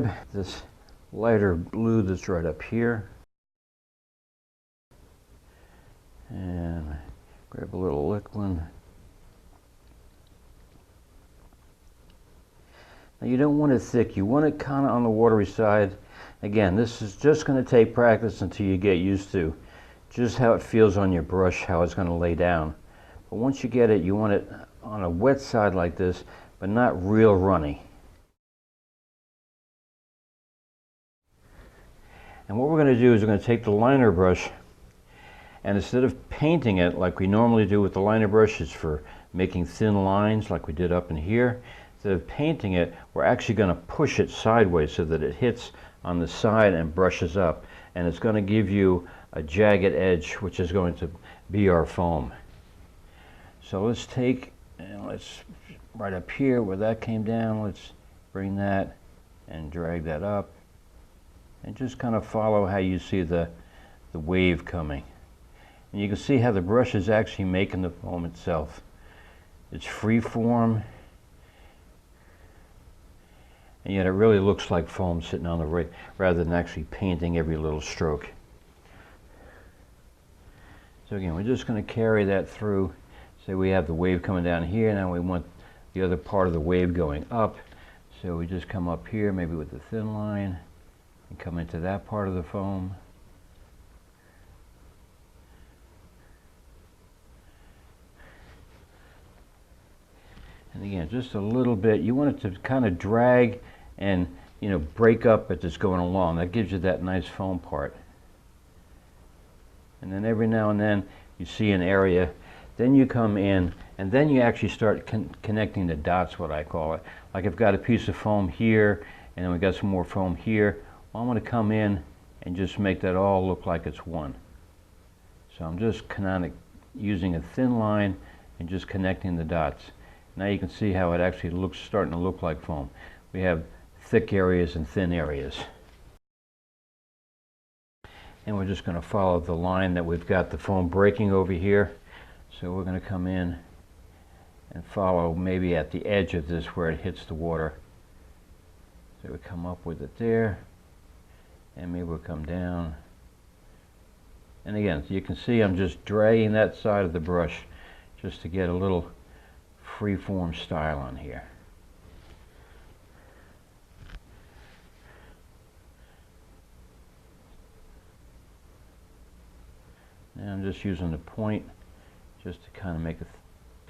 grab this lighter blue that's right up here, and grab a little liquid. Now you don't want it thick, you want it kind of on the watery side. Again, this is just going to take practice until you get used to just how it feels on your brush, how it's going to lay down. But once you get it, you want it on a wet side like this, but not real runny. And what we're going to do is we're going to take the liner brush, and instead of painting it like we normally do with the liner brushes for making thin lines like we did up in here, instead of painting it, we're actually going to push it sideways so that it hits on the side and brushes up. And it's going to give you a jagged edge, which is going to be our foam. So let's take, and let's, right up here where that came down, let's bring that and drag that up. And just kind of follow how you see the wave coming. And you can see how the brush is actually making the foam itself. It's free form, and yet it really looks like foam sitting on the rig rather than actually painting every little stroke. So again, we're just going to carry that through. Say we have the wave coming down here, now we want the other part of the wave going up. So we just come up here, maybe with the thin line, and come into that part of the foam. And again, just a little bit. You want it to kind of drag and, you know, break up as it's going along. That gives you that nice foam part. And then every now and then you see an area. Then you come in, and then you actually start connecting the dots, what I call it. Like I've got a piece of foam here, and then we got some more foam here. Well, I'm going to come in and just make that all look like it's one. So I'm just kind of using a thin line and just connecting the dots. Now you can see how it actually looks, starting to look like foam. We have thick areas and thin areas. And we're just going to follow the line that we've got the foam breaking over here. So we're going to come in and follow maybe at the edge of this where it hits the water. So we come up with it there, and maybe we'll come down. And again, you can see I'm just dragging that side of the brush just to get a little free-form style on here. Now I'm just using the point just to kind of make a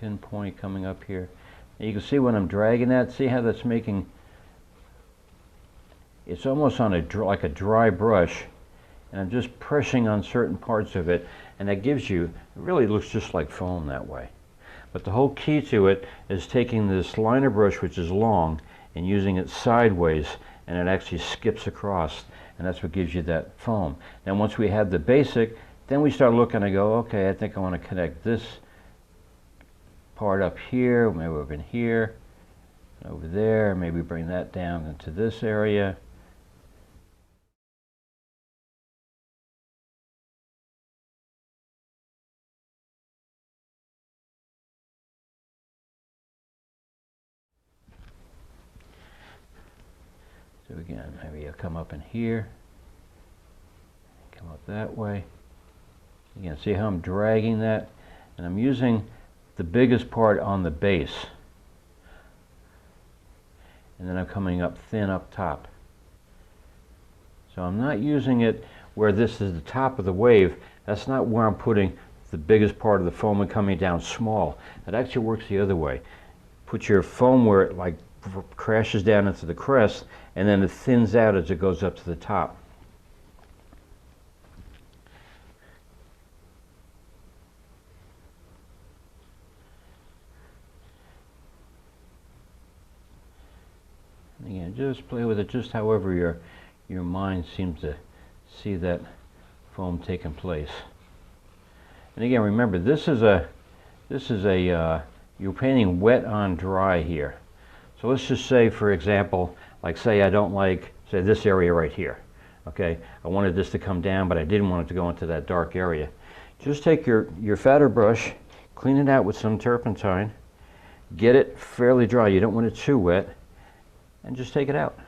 pinpoint coming up here. And you can see when I'm dragging that, see how that's making, it's almost on like a dry brush, and I'm just pressing on certain parts of it, and that gives you, it really looks just like foam that way. But the whole key to it is taking this liner brush, which is long, and using it sideways, and it actually skips across, and that's what gives you that foam. Now once we have the basic, then we start looking and go, okay, I think I want to connect this part up here, maybe over in here, over there, maybe bring that down into this area. So again, maybe I'll come up in here, come up that way. Again, see how I'm dragging that? And I'm using the biggest part on the base. And then I'm coming up thin up top. So I'm not using it where this is the top of the wave. That's not where I'm putting the biggest part of the foam and coming down small. It actually works the other way. Put your foam where it like crashes down into the crest, and then it thins out as it goes up to the top. Again, just play with it just however your mind seems to see that foam taking place. And again, remember, this is a you're painting wet on dry here. So let's just say, for example, like say I don't like, say, this area right here. Okay, I wanted this to come down, but I didn't want it to go into that dark area. Just take your fatter brush, clean it out with some turpentine, get it fairly dry. You don't want it too wet, and just take it out.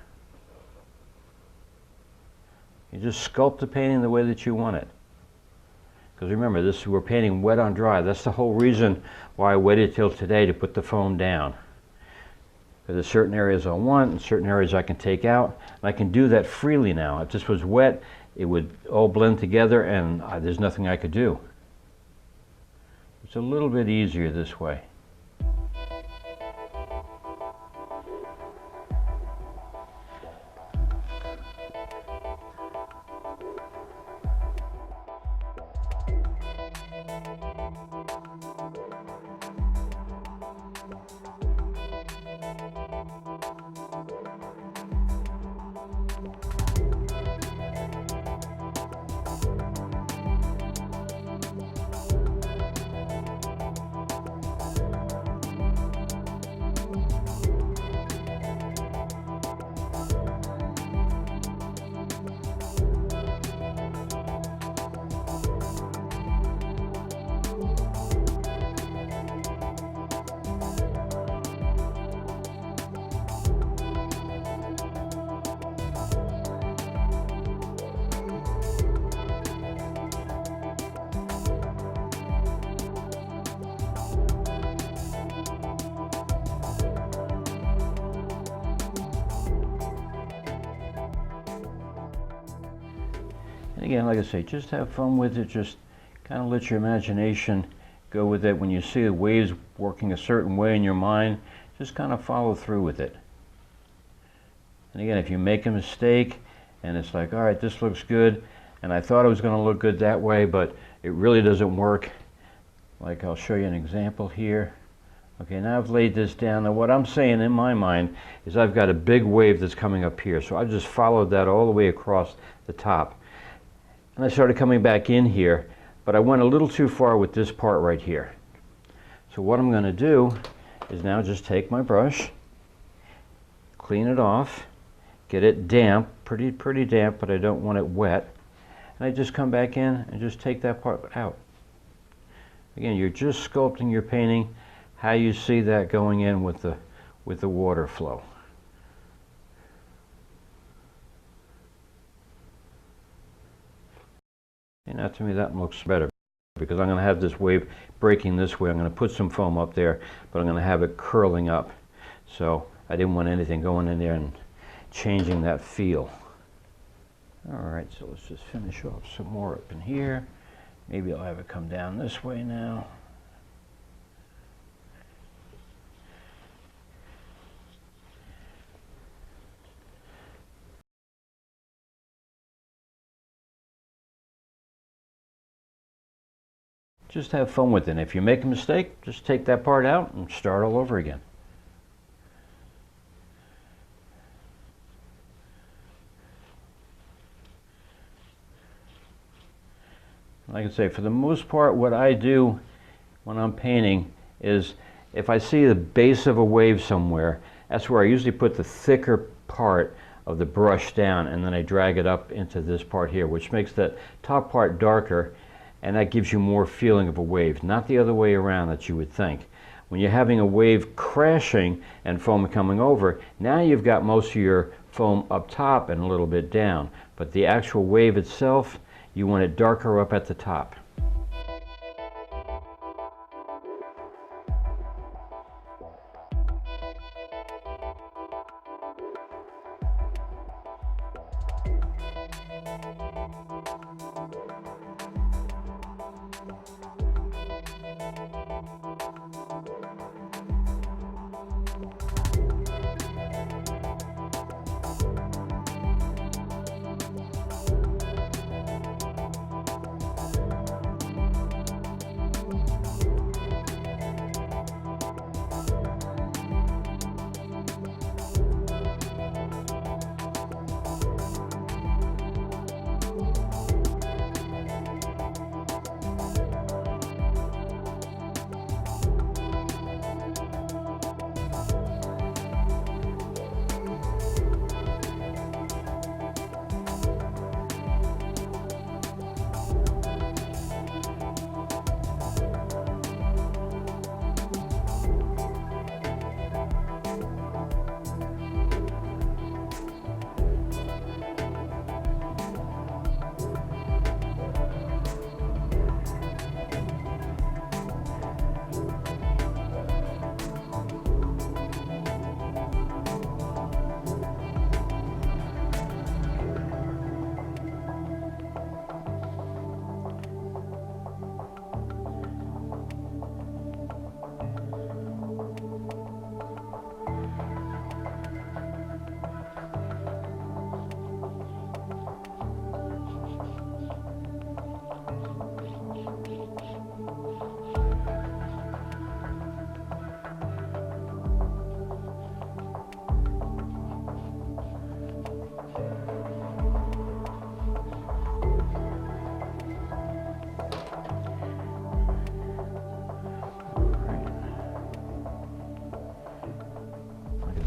You just sculpt the painting the way that you want it. Because remember, we're painting wet on dry. That's the whole reason why I waited till today to put the foam down. Because there's certain areas I want and certain areas I can take out. And I can do that freely now. If this was wet, it would all blend together and there's nothing I could do. It's a little bit easier this way. And again, like I say, just have fun with it. Just kind of let your imagination go with it. When you see the waves working a certain way in your mind, just kind of follow through with it. And again, if you make a mistake and it's like, all right, this looks good, and I thought it was going to look good that way, but it really doesn't work. Like, I'll show you an example here. Okay, now I've laid this down. Now what I'm saying in my mind is I've got a big wave that's coming up here. So I've just followed that all the way across the top. And I started coming back in here, but I went a little too far with this part right here. So what I'm going to do is now just take my brush, clean it off, get it damp, pretty damp, but I don't want it wet. And I just come back in and just take that part out. Again, you're just sculpting your painting how you see that going in with the water flow. And now to me that looks better, because I'm going to have this wave breaking this way. I'm going to put some foam up there, but I'm going to have it curling up. So I didn't want anything going in there and changing that feel. Alright, so let's just finish off some more up in here. Maybe I'll have it come down this way now. Just have fun with it. If you make a mistake, just take that part out and start all over again. Like I say, for the most part, what I do when I'm painting is if I see the base of a wave somewhere, that's where I usually put the thicker part of the brush down, and then I drag it up into this part here, which makes that top part darker, and that gives you more feeling of a wave, not the other way around that you would think. When you're having a wave crashing and foam coming over, now you've got most of your foam up top and a little bit down, but the actual wave itself, you want it darker up at the top.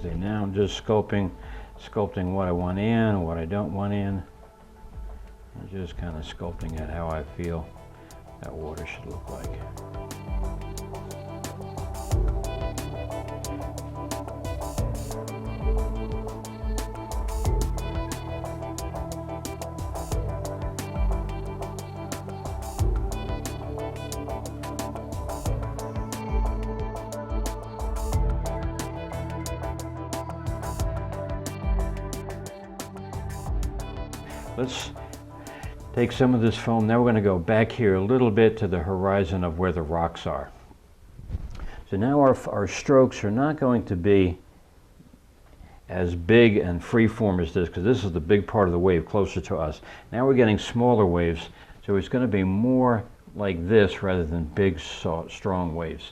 see, now I'm just sculpting what I want in, what I don't want in, and just kind of sculpting it how I feel that water should look like. Let's take some of this foam. Now we're going to go back here a little bit to the horizon of where the rocks are. So now our strokes are not going to be as big and freeform as this, because this is the big part of the wave closer to us. Now we're getting smaller waves, so it's going to be more like this rather than big, strong waves.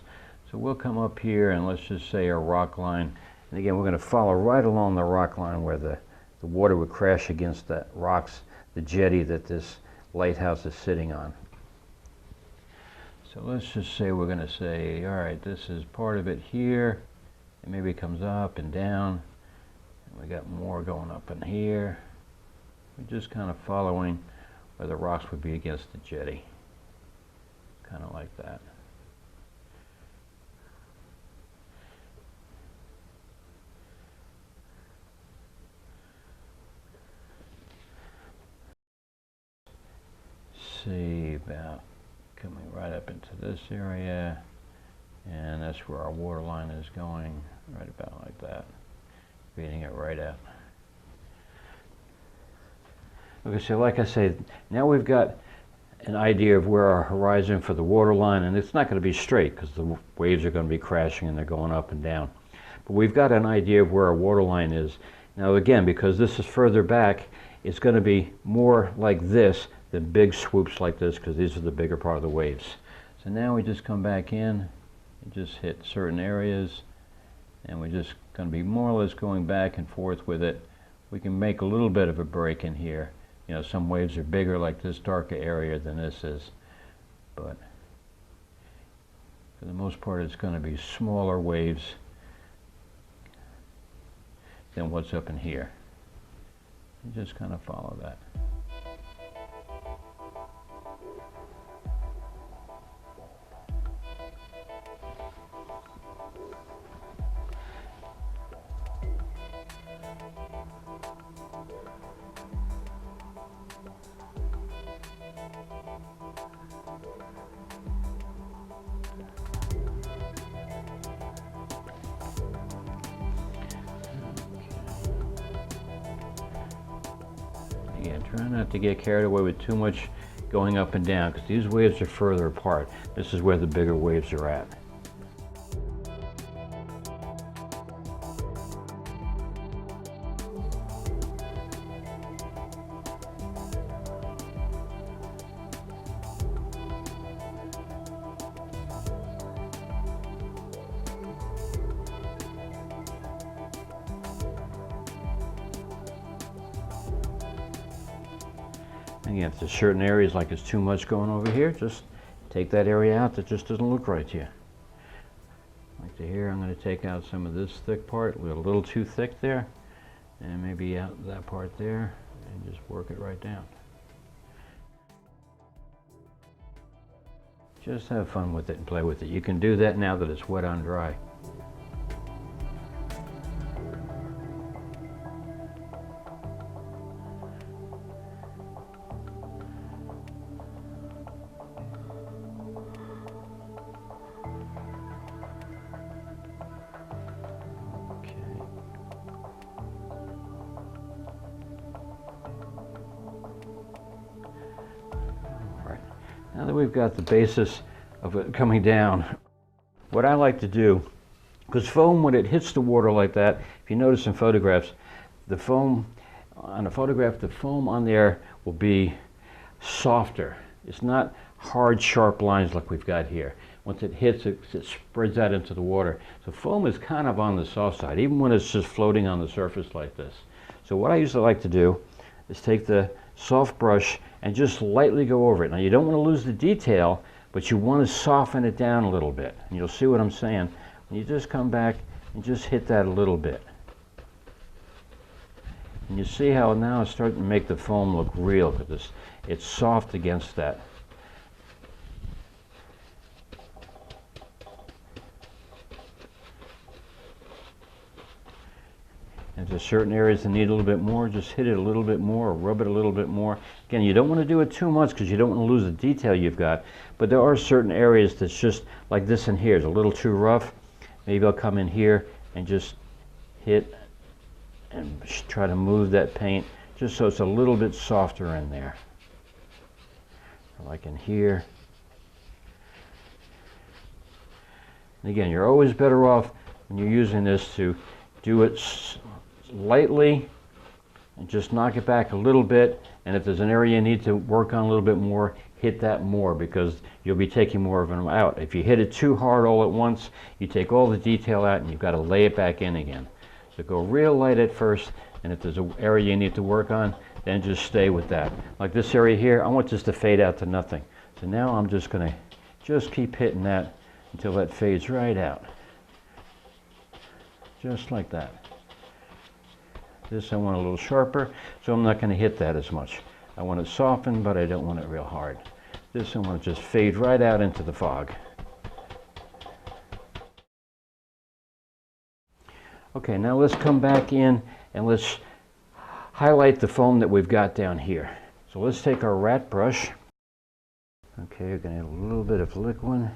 So we'll come up here and let's just say a rock line. And again, we're going to follow right along the rock line where the water would crash against the rocks, the jetty that this lighthouse is sitting on. So let's just say we're going to say, all right, this is part of it here, and maybe it comes up and down, and we got more going up in here. We're just kind of following where the rocks would be against the jetty, kind of like that. See about coming right up into this area, and that's where our water line is going, right about like that, feeding it right out. Okay, so like I said, now we've got an idea of where our horizon for the water line, and it's not going to be straight because the waves are going to be crashing and they're going up and down. But we've got an idea of where our water line is. Now again, because this is further back, it's going to be more like this than big swoops like this, because these are the bigger part of the waves. So now we just come back in and just hit certain areas, and we're just going to be more or less going back and forth with it. We can make a little bit of a break in here. You know, some waves are bigger, like this darker area, than this is, but for the most part it's going to be smaller waves than what's up in here. And just kind of follow that. Again, try not to get carried away with too much going up and down, because these waves are further apart. This is where the bigger waves are at. Again, if there's certain areas like it's too much going over here, just take that area out that just doesn't look right to you. Like to here, I'm going to take out some of this thick part. We're a little too thick there, and maybe out that part there, and just work it right down. Just have fun with it and play with it. You can do that now that it's wet on dry. Now that we've got the basis of it coming down, what I like to do, because foam, when it hits the water like that, if you notice in photographs, the foam on a photograph, the foam on there will be softer. It's not hard, sharp lines like we've got here. Once it hits, it spreads out into the water. So foam is kind of on the soft side, even when it's just floating on the surface like this. So what I usually like to do is take the soft brush and just lightly go over it. Now you don't want to lose the detail, but you want to soften it down a little bit. And you'll see what I'm saying. When you just come back and just hit that a little bit. And you see how now it's starting to make the foam look real because it's soft against that. And if there's certain areas that need a little bit more, just hit it a little bit more or rub it a little bit more. Again, you don't want to do it too much because you don't want to lose the detail you've got. But there are certain areas that's just like this in here is a little too rough. Maybe I'll come in here and just hit and try to move that paint just so it's a little bit softer in there. Like in here. And again, you're always better off when you're using this to do it lightly and just knock it back a little bit. And if there's an area you need to work on a little bit more, hit that more because you'll be taking more of them out. If you hit it too hard all at once, you take all the detail out and you've got to lay it back in again. So go real light at first, and if there's an area you need to work on, then just stay with that. Like this area here, I want this to fade out to nothing. So now I'm just going to just keep hitting that until that fades right out. Just like that. This I want a little sharper, so I'm not going to hit that as much. I want it softened, but I don't want it real hard. This I want to just fade right out into the fog. Okay, now let's come back in and let's highlight the foam that we've got down here. So let's take our rat brush. Okay, we're going to add a little bit of liquid.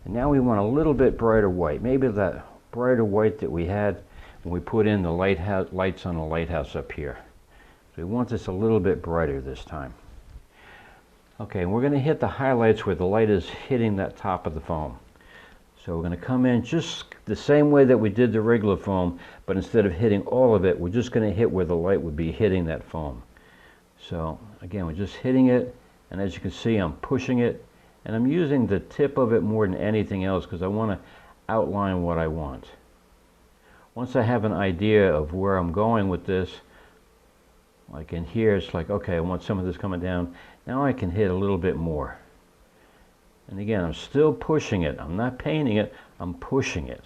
And now we want a little bit brighter white. Maybe that brighter white that we had when we put in the lights on the lighthouse up here. So we want this a little bit brighter this time. Okay, and we're going to hit the highlights where the light is hitting that top of the foam. So we're going to come in just the same way that we did the regular foam, but instead of hitting all of it, we're just going to hit where the light would be hitting that foam. So again, we're just hitting it, and as you can see, I'm pushing it, and I'm using the tip of it more than anything else because I want to outline what I want. Once I have an idea of where I'm going with this, like in here, it's like, okay, I want some of this coming down. Now I can hit a little bit more. And again, I'm still pushing it. I'm not painting it, I'm pushing it.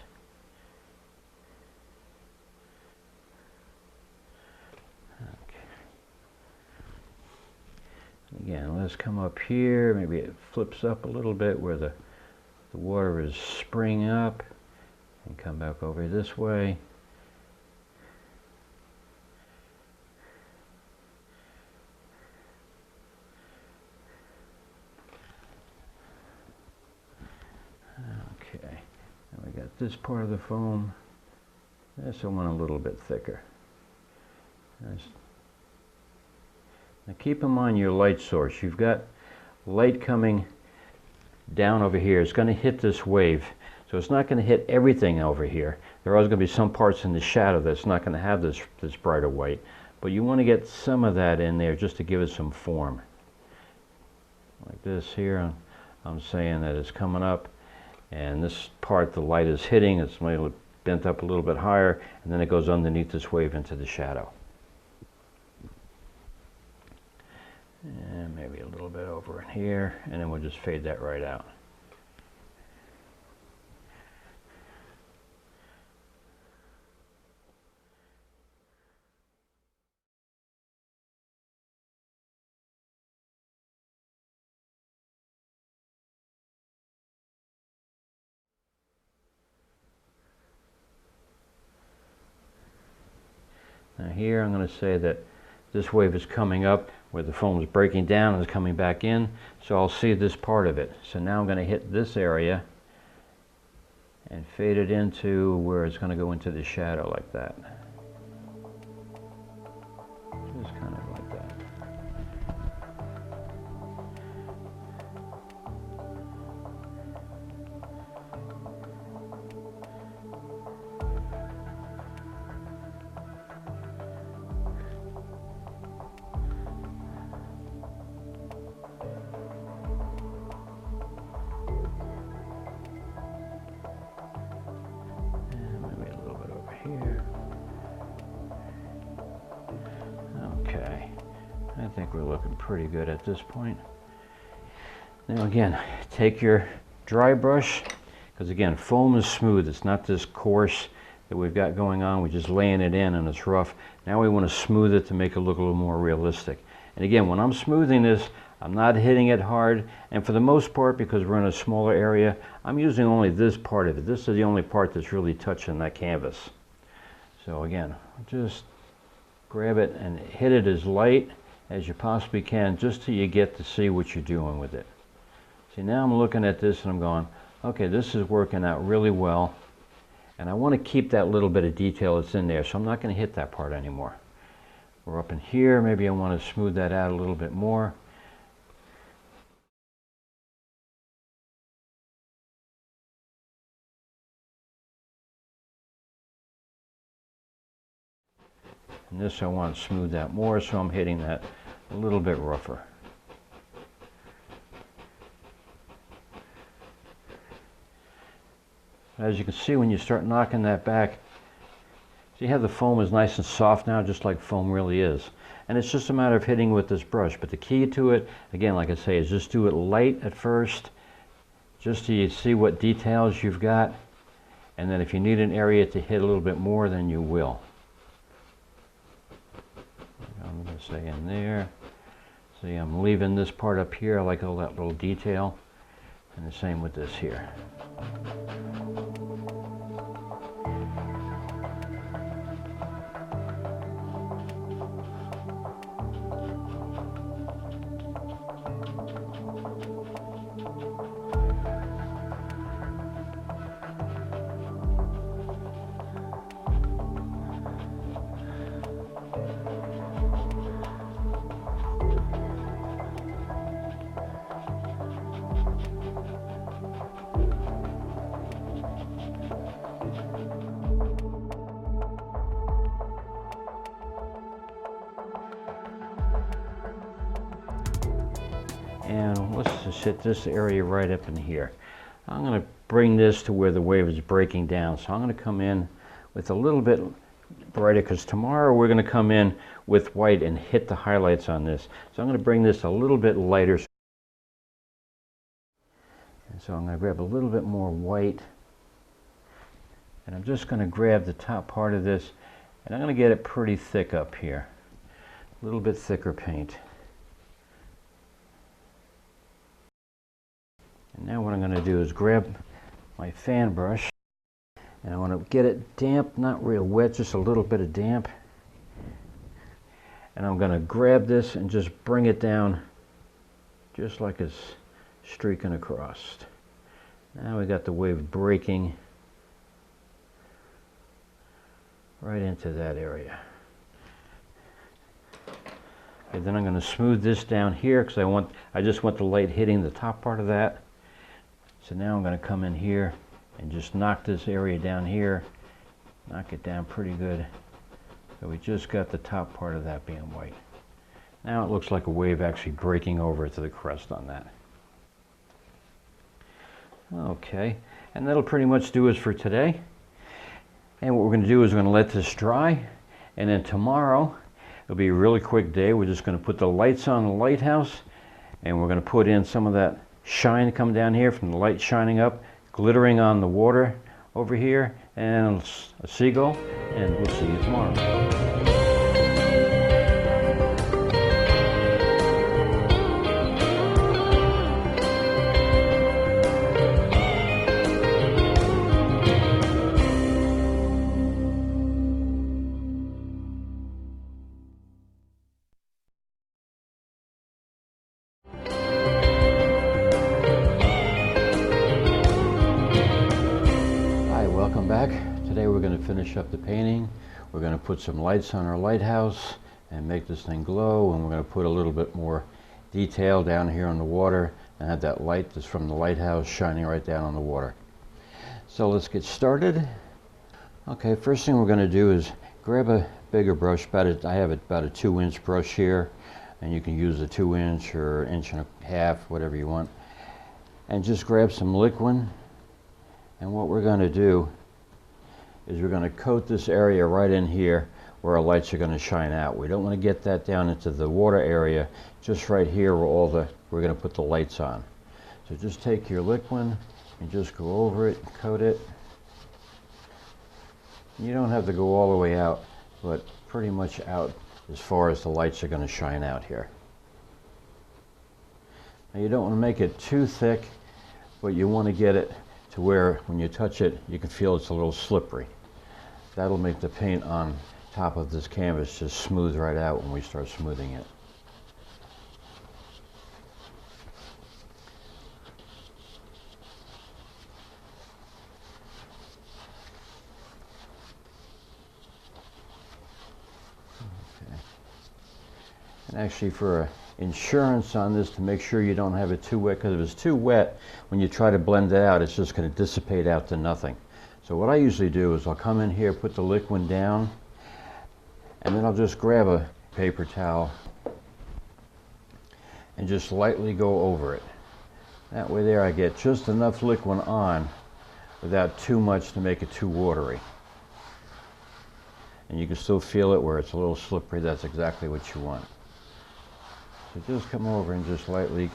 Okay. Again, let's come up here. Maybe it flips up a little bit where the water is spraying up. And come back over this way. Okay, and we got this part of the foam. This one a little bit thicker. Now keep in mind your light source. You've got light coming down over here. It's going to hit this wave. So it's not going to hit everything over here. There are always going to be some parts in the shadow that's not going to have this brighter white. But you want to get some of that in there just to give it some form. Like this here, I'm saying that it's coming up. And this part the light is hitting, it's maybe bent up a little bit higher, and then it goes underneath this wave into the shadow. And maybe a little bit over in here, and then we'll just fade that right out. Now here I'm going to say that this wave is coming up where the foam is breaking down and is coming back in, so I'll see this part of it. So now I'm going to hit this area and fade it into where it's going to go into the shadow like that. Just kind of like that. Okay, I think we're looking pretty good at this point. Now again, take your dry brush, because again, foam is smooth. It's not this coarse, that we've got going on. We're just laying it in and it's rough. Now we want to smooth it to make it look a little more realistic. And again, when I'm smoothing this, I'm not hitting it hard, and for the most part, because we're in a smaller area, I'm using only this part of it. This is the only part that's really touching that canvas. So again, just grab it and hit it as light as you possibly can, just till you get to see what you're doing with it. See, now I'm looking at this and I'm going, okay, this is working out really well, and I want to keep that little bit of detail that's in there, so I'm not going to hit that part anymore. We're up in here, maybe I want to smooth that out a little bit more. And this I want to smooth out more, so I'm hitting that a little bit rougher. As you can see, when you start knocking that back, see how the foam is nice and soft now, just like foam really is. And it's just a matter of hitting with this brush. But the key to it, again, like I say, is just do it light at first, just so you see what details you've got. And then if you need an area to hit a little bit more, then you will. I'm going to say in there. See, I'm leaving this part up here. I like all that little detail. And the same with this here. And let's just hit this area right up in here. I'm going to bring this to where the wave is breaking down. So I'm going to come in with a little bit brighter, because tomorrow we're going to come in with white and hit the highlights on this. So I'm going to bring this a little bit lighter. And so I'm going to grab a little bit more white. And I'm just going to grab the top part of this, and I'm going to get it pretty thick up here. A little bit thicker paint. And now what I'm going to do is grab my fan brush, and I want to get it damp, not real wet, just a little bit of damp. And I'm going to grab this and just bring it down just like it's streaking across. Now we got the wave breaking right into that area. Okay, then I'm going to smooth this down here, because I just want the light hitting the top part of that. So now I'm going to come in here and just knock this area down here, knock it down pretty good. So we just got the top part of that being white. Now it looks like a wave actually breaking over to the crest on that. Okay, and that'll pretty much do us for today. And what we're going to do is we're going to let this dry, and then tomorrow it'll be a really quick day. We're just going to put the lights on the lighthouse, and we're going to put in some of that shine come down here from the light shining up, glittering on the water over here, and a seagull, and we'll see you tomorrow. Welcome back. Today we're going to finish up the painting. We're going to put some lights on our lighthouse and make this thing glow, and we're going to put a little bit more detail down here on the water and have that light that's from the lighthouse shining right down on the water. So let's get started. Okay, first thing we're going to do is grab a bigger brush. I have about a 2-inch brush here, and you can use a 2-inch or 1.5 inch, whatever you want, and just grab some liquid. And what we're going to do is we're going to coat this area right in here where our lights are going to shine out. We don't want to get that down into the water area, just right here where we're going to put the lights on. So just take your liquid and just go over it and coat it. You don't have to go all the way out, but pretty much out as far as the lights are going to shine out here. Now you don't want to make it too thick, but you want to get it to where when you touch it, you can feel it's a little slippery. That'll make the paint on top of this canvas just smooth right out when we start smoothing it. And actually, for insurance on this, to make sure you don't have it too wet, because if it's too wet, when you try to blend it out, it's just going to dissipate out to nothing. So what I usually do is I'll come in here, put the liquid down, and then I'll just grab a paper towel and just lightly go over it. That way there I get just enough liquid on without too much to make it too watery. And you can still feel it where it's a little slippery. That's exactly what you want. So just come over and just lightly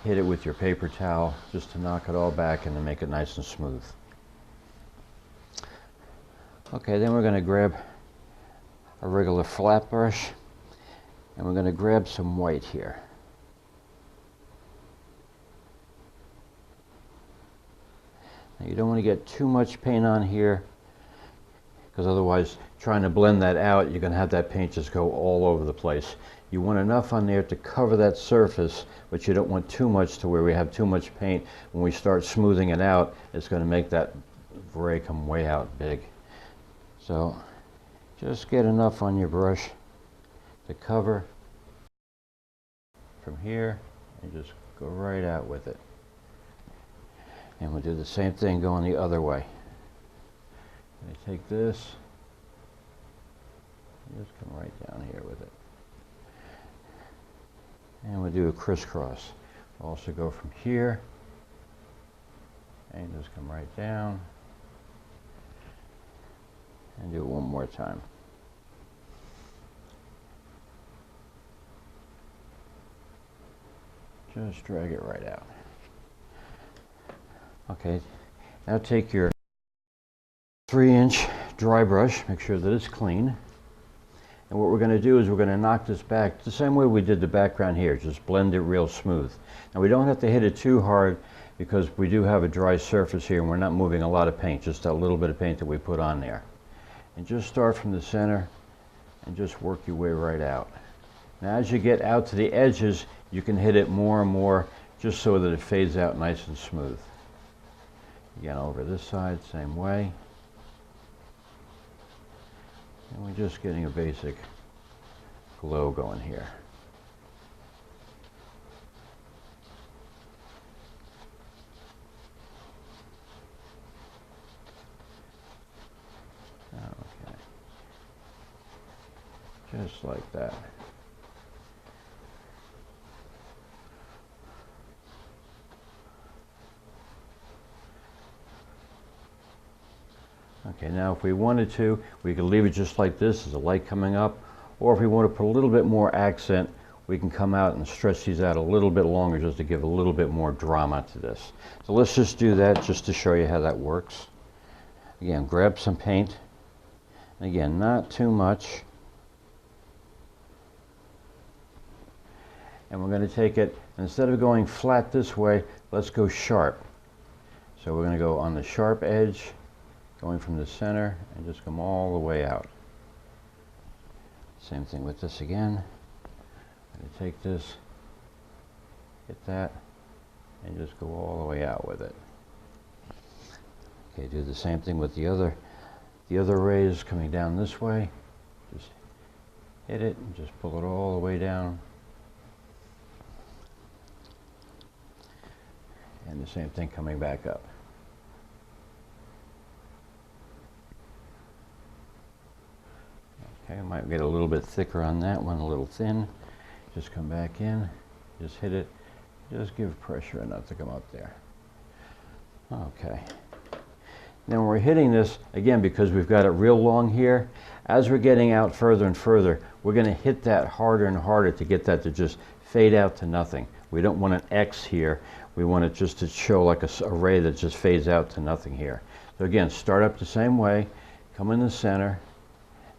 hit it with your paper towel just to knock it all back and to make it nice and smooth. Okay, then we're going to grab a regular flat brush and we're going to grab some white here. Now you don't want to get too much paint on here, because otherwise trying to blend that out, you're going to have that paint just go all over the place. You want enough on there to cover that surface, but you don't want too much to where we have too much paint. When we start smoothing it out, it's going to make that gray come way out big. So just get enough on your brush to cover from here and just go right out with it. And we'll do the same thing going the other way. I take this, just come right down here with it. And we'll do a crisscross. Also go from here and just come right down and do it one more time. Just drag it right out. Okay, now take your 3-inch dry brush, make sure that it's clean. And what we're going to do is we're going to knock this back the same way we did the background here, just blend it real smooth. Now we don't have to hit it too hard because we do have a dry surface here and we're not moving a lot of paint, just a little bit of paint that we put on there. And just start from the center and just work your way right out. Now as you get out to the edges, you can hit it more and more just so that it fades out nice and smooth. Again, over this side, same way. And we're just getting a basic glow going here. Okay. Just like that. Okay, now if we wanted to, we could leave it just like this as a light coming up, or if we want to put a little bit more accent, we can come out and stretch these out a little bit longer just to give a little bit more drama to this. So let's just do that just to show you how that works. Again, grab some paint. And again, not too much. And we're going to take it, instead of going flat this way, let's go sharp. So we're going to go on the sharp edge, going from the center and just come all the way out. Same thing with this again. I'm going to take this, hit that, and just go all the way out with it. Okay, do the same thing with the other rays coming down this way. Just hit it and just pull it all the way down. And the same thing coming back up. Okay, I might get a little bit thicker on that one, a little thin. Just come back in, just hit it, just give pressure enough to come up there. Okay. Then when we're hitting this, again, because we've got it real long here, as we're getting out further and further, we're going to hit that harder and harder to get that to just fade out to nothing. We don't want an X here. We want it just to show like a ray that just fades out to nothing here. So again, start up the same way, come in the center,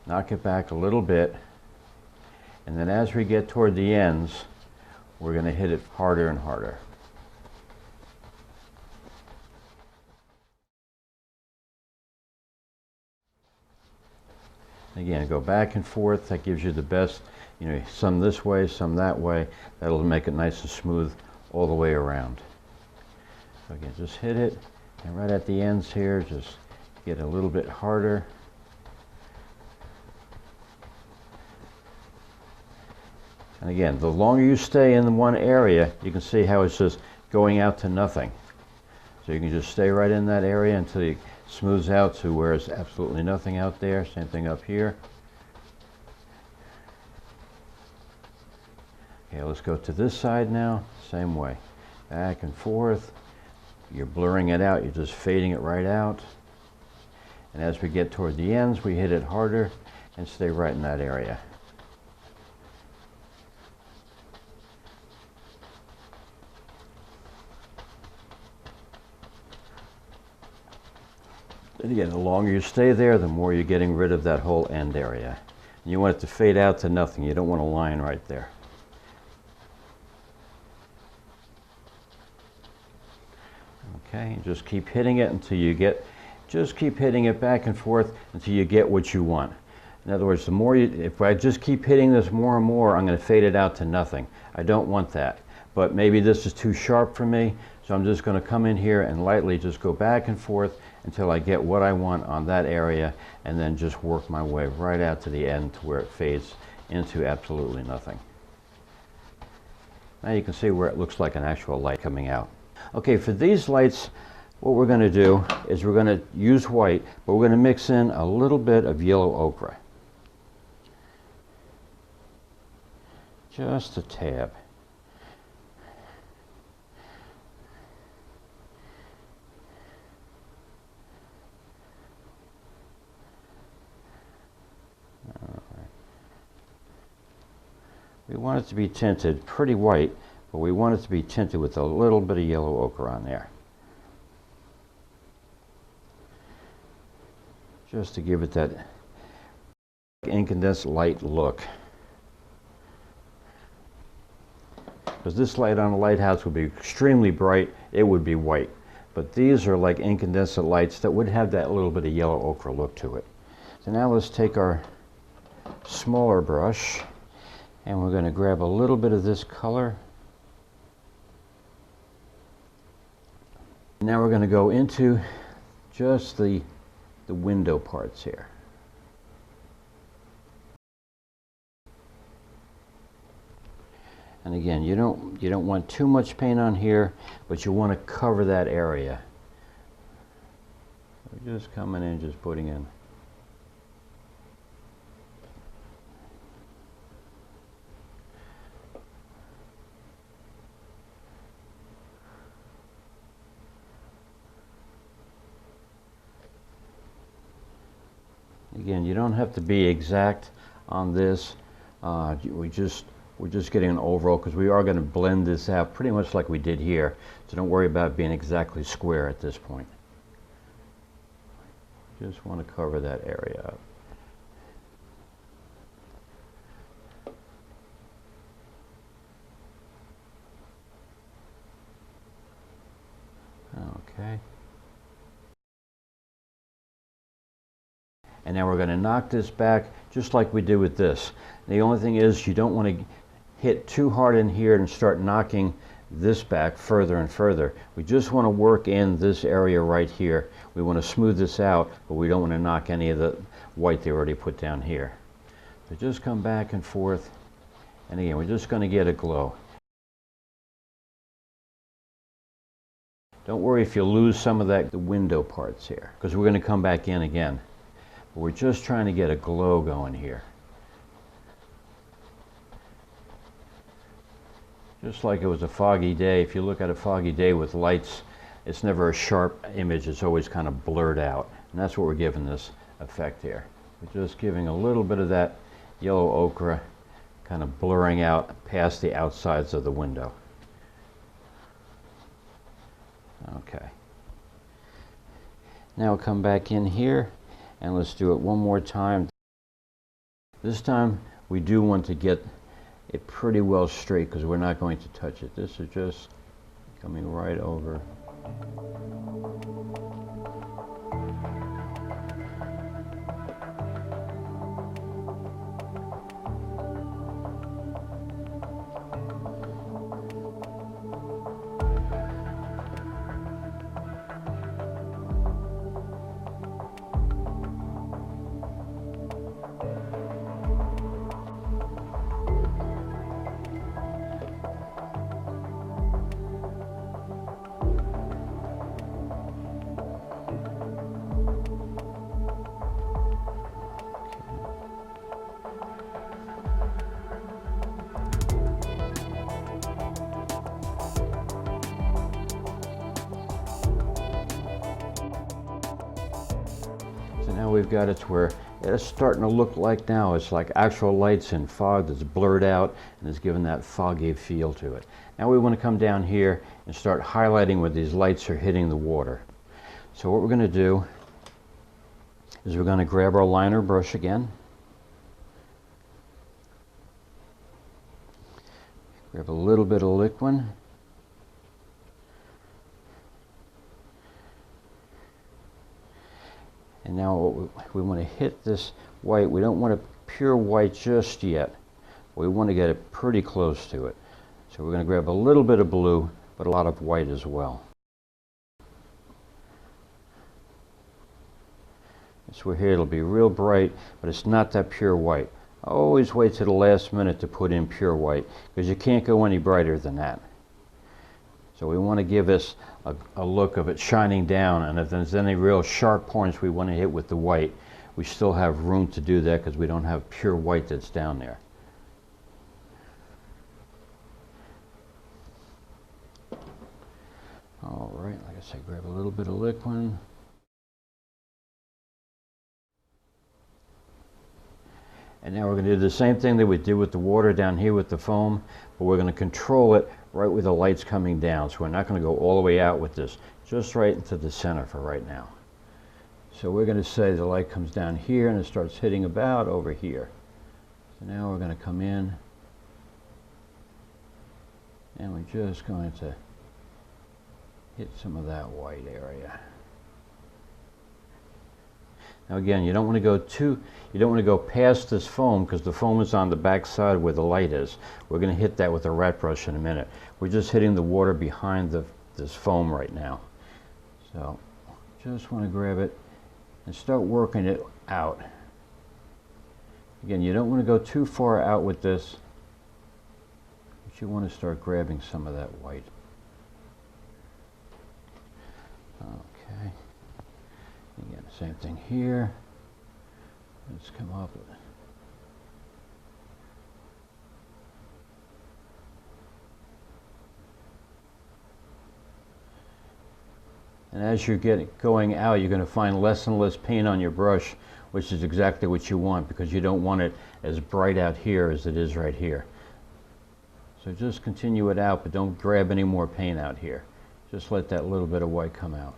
knock it back a little bit, and then as we get toward the ends, we're going to hit it harder and harder. Again, go back and forth. That gives you the best, you know, some this way, some that way. That'll make it nice and smooth all the way around. So again, just hit it, and right at the ends here, just get a little bit harder. And again, the longer you stay in one area, you can see how it's just going out to nothing. So you can just stay right in that area until it smooths out to where it's absolutely nothing out there. Same thing up here. Okay, let's go to this side now. Same way. Back and forth. You're blurring it out. You're just fading it right out. And as we get toward the ends, we hit it harder and stay right in that area. And again, the longer you stay there, the more you're getting rid of that whole end area. And you want it to fade out to nothing. You don't want a line right there. Okay, and just keep hitting it until you get, just keep hitting it back and forth until you get what you want. In other words, the more you, if I just keep hitting this more and more, I'm going to fade it out to nothing. I don't want that. But maybe this is too sharp for me, so I'm just going to come in here and lightly just go back and forth until I get what I want on that area, and then just work my way right out to the end to where it fades into absolutely nothing. Now you can see where it looks like an actual light coming out. Okay, for these lights, what we're going to do is we're going to use white, but we're going to mix in a little bit of yellow ochre. Just a tad. We want it to be tinted pretty white, but we want it to be tinted with a little bit of yellow ochre on there. Just to give it that incandescent light look. Because this light on a lighthouse would be extremely bright, it would be white. But these are like incandescent lights that would have that little bit of yellow ochre look to it. So now let's take our smaller brush, and we're going to grab a little bit of this color. Now we're going to go into just the window parts here. And again, you don't want too much paint on here, but you want to cover that area. We're just coming in, just putting in. Again, you don't have to be exact on this. We're just getting an overall, because we are going to blend this out pretty much like we did here. So don't worry about being exactly square at this point. Just want to cover that area up. Okay. And now we're going to knock this back just like we did with this. The only thing is, you don't want to hit too hard in here and start knocking this back further and further. We just want to work in this area right here. We want to smooth this out, but we don't want to knock any of the white they already put down here. So just come back and forth, and again, we're just going to get a glow. Don't worry if you lose some of the window parts here, because we're going to come back in again. But we're just trying to get a glow going here. Just like it was a foggy day. If you look at a foggy day with lights, it's never a sharp image. It's always kind of blurred out. And that's what we're giving this effect here. We're just giving a little bit of that yellow ochre, kind of blurring out past the outsides of the window. Okay. Now we'll come back in here, And let's do it one more time. This time we do want to get it pretty well straight because we're not going to touch it. This is just coming right over. So now we've got it to where it's starting to look like now it's like actual lights in fog that's blurred out and is giving that foggy feel to it. Now we want to come down here and start highlighting where these lights are hitting the water. So what we're going to do is we're going to grab our liner brush again. Grab a little bit of liquid. And now we want to hit this white. We don't want a pure white just yet. We want to get it pretty close to it. So we're going to grab a little bit of blue, but a lot of white as well. So here it'll be real bright, but it's not that pure white. Always wait to the last minute to put in pure white, because you can't go any brighter than that. So we want to give this a look of it shining down, and if there's any real sharp points we want to hit with the white, we still have room to do that because we don't have pure white that's down there. All right, like I said, grab a little bit of liquid. And now we're going to do the same thing that we did with the water down here with the foam, but we're going to control it right with the lights coming down. So we're not going to go all the way out with this, just right into the center for right now. So we're going to say the light comes down here and it starts hitting about over here. So now we're going to come in and we're just going to hit some of that white area. Now again, you don't want to go past this foam because the foam is on the back side where the light is. We're going to hit that with a rat brush in a minute. We're just hitting the water behind this foam right now. So just want to grab it and start working it out. Again, you don't want to go too far out with this, but you want to start grabbing some of that white. Okay. Again, same thing here. Let's come up with it. And as you're going out, you're going to find less and less paint on your brush, which is exactly what you want because you don't want it as bright out here as it is right here. So just continue it out, but don't grab any more paint out here. Just let that little bit of white come out.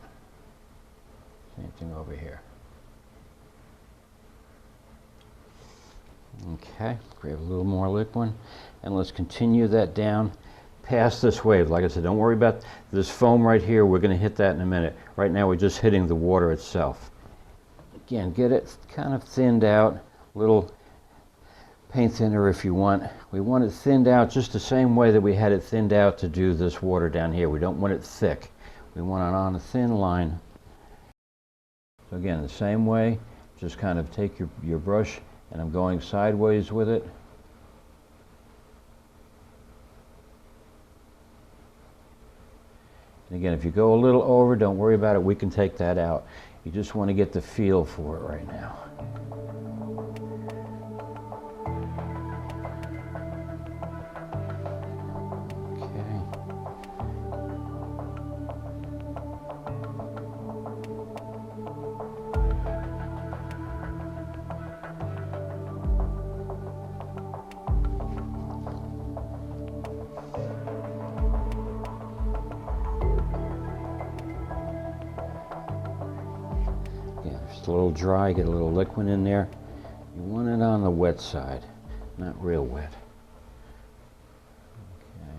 Same thing over here. Okay, grab a little more liquid and let's continue that down past this wave. Like I said, don't worry about this foam right here. We're going to hit that in a minute. Right now we're just hitting the water itself. Again, get it kind of thinned out, little paint thinner if you want. We want it thinned out just the same way that we had it thinned out to do this water down here. We don't want it thick. We want it on a thin line. So again, the same way, just kind of take your brush, and I'm going sideways with it. And again, if you go a little over, don't worry about it. We can take that out. You just want to get the feel for it right now. just a little dry, get a little liquid in there. You want it on the wet side, not real wet. Okay.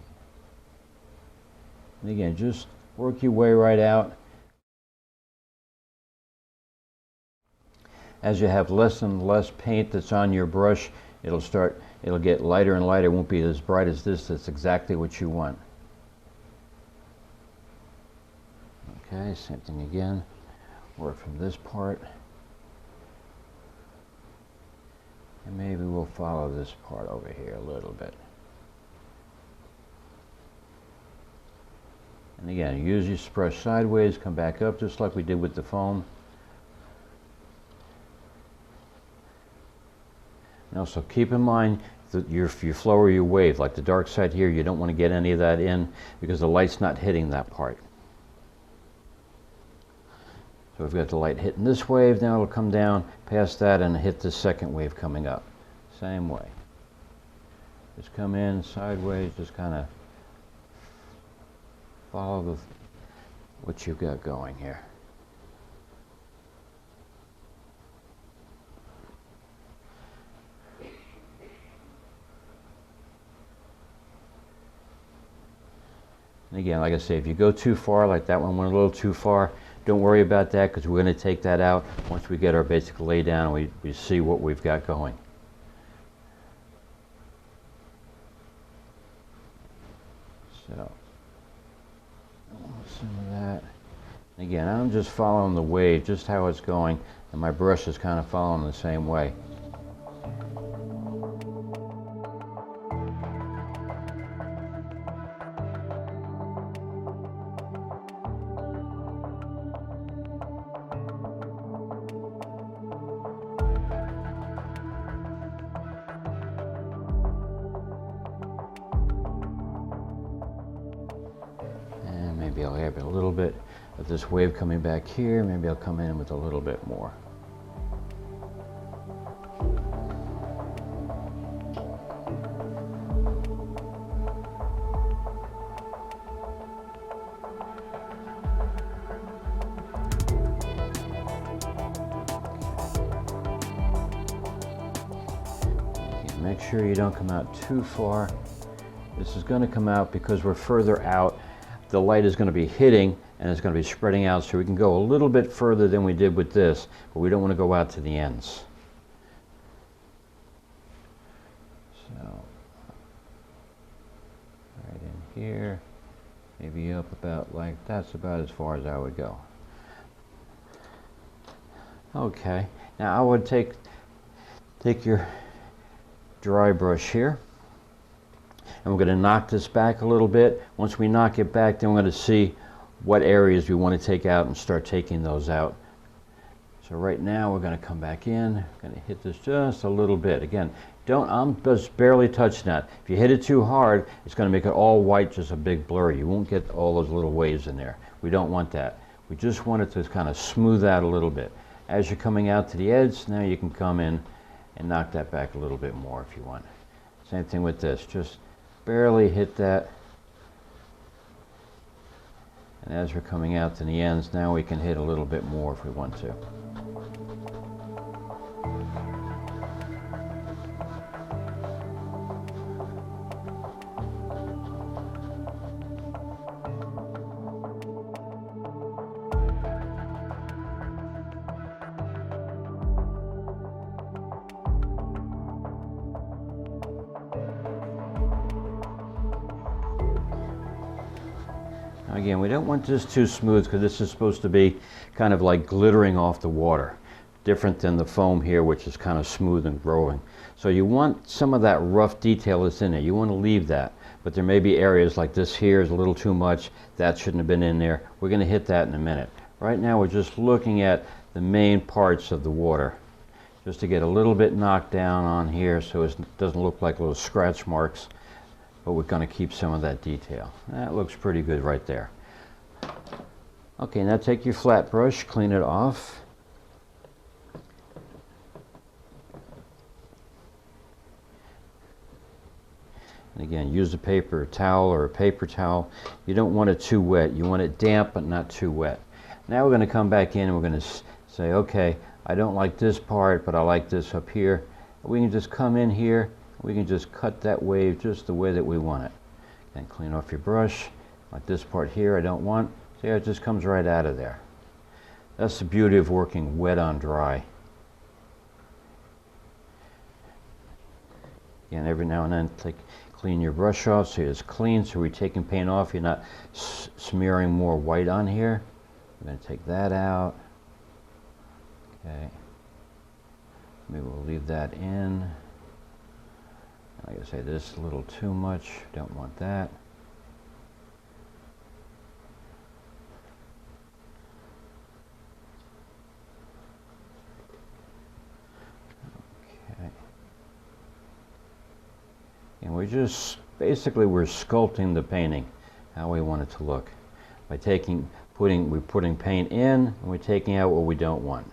And again, just work your way right out. As you have less and less paint that's on your brush, it'll get lighter and lighter. It won't be as bright as this. That's exactly what you want. Okay, same thing again. Work from this part. And maybe we'll follow this part over here a little bit. And again, use your brush sideways, come back up just like we did with the foam. And also keep in mind that your flow or your wave, like the dark side here, you don't want to get any of that in because the light's not hitting that part. So we've got the light hitting this wave, now it'll come down past that and hit the second wave coming up. Same way. Just come in sideways, just kind of follow what you've got going here. And again, like I say, if you go too far, like that one went a little too far, don't worry about that because we're going to take that out once we get our basic lay down and we see what we've got going. So, some of that. Again, I'm just following the wave, just how it's going, and my brush is kind of following the same way. Maybe I'll have a little bit of this wave coming back here. Maybe I'll come in with a little bit more. Okay, make sure you don't come out too far. This is going to come out because we're further out. The light is going to be hitting and it's going to be spreading out, so we can go a little bit further than we did with this, but we don't want to go out to the ends. So, right in here, maybe up about like, that's about as far as I would go. Okay, now I would take your dry brush here. And we're going to knock this back a little bit. Once we knock it back, then we're going to see what areas we want to take out and start taking those out. So right now we're going to come back in, going to hit this just a little bit. Again, I'm just barely touching that. If you hit it too hard, it's going to make it all white, just a big blur. You won't get all those little waves in there. We don't want that. We just want it to kind of smooth out a little bit. As you're coming out to the edge, now you can come in and knock that back a little bit more if you want. Same thing with this. Just barely hit that, and as we're coming out to the ends, now we can hit a little bit more if we want to. Again, we don't want this too smooth because this is supposed to be kind of like glittering off the water, different than the foam here, which is kind of smooth and growing. So you want some of that rough detail that's in there. You want to leave that, but there may be areas like this here is a little too much. That shouldn't have been in there. We're going to hit that in a minute. Right now we're just looking at the main parts of the water, just to get a little bit knocked down on here so it doesn't look like little scratch marks. But we're going to keep some of that detail. That looks pretty good right there. Okay, now take your flat brush, clean it off. And again, use a paper towel or a paper towel. You don't want it too wet. You want it damp but not too wet. Now we're going to come back in and we're going to say, okay, I don't like this part, but I like this up here. We can just come in here, we can just cut that wave just the way that we want it. And clean off your brush. Like this part here I don't want. See how it just comes right out of there. That's the beauty of working wet on dry. Again, every now and then clean your brush off so it's clean, so we're taking paint off, you're not smearing more white on here. I'm going to take that out. Okay. Maybe we'll leave that in. Like I say, this is a little too much. Don't want that. Okay. And we're just basically we're sculpting the painting how we want it to look by we're putting paint in and we're taking out what we don't want.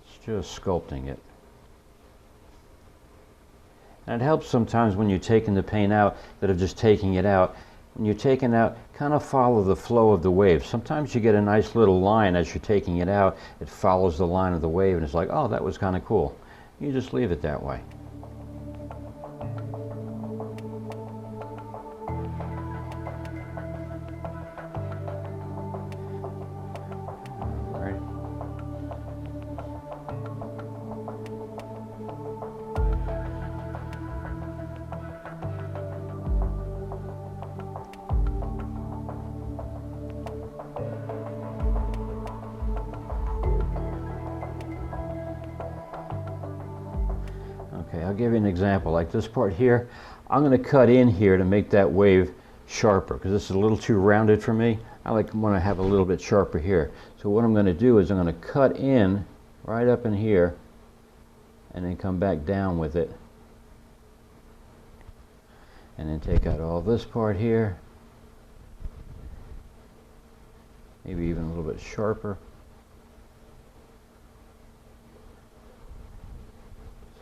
It's just sculpting it. And it helps sometimes when you're taking the paint out instead of just taking it out. When you're taking out, kind of follow the flow of the wave. Sometimes you get a nice little line as you're taking it out. It follows the line of the wave and it's like, oh, that was kind of cool. You just leave it that way. Okay, I'll give you an example. Like this part here, I'm going to cut in here to make that wave sharper because this is a little too rounded for me. I want to have a little bit sharper here. So what I'm going to do is I'm going to cut in right up in here and then come back down with it. And then take out all this part here. Maybe even a little bit sharper.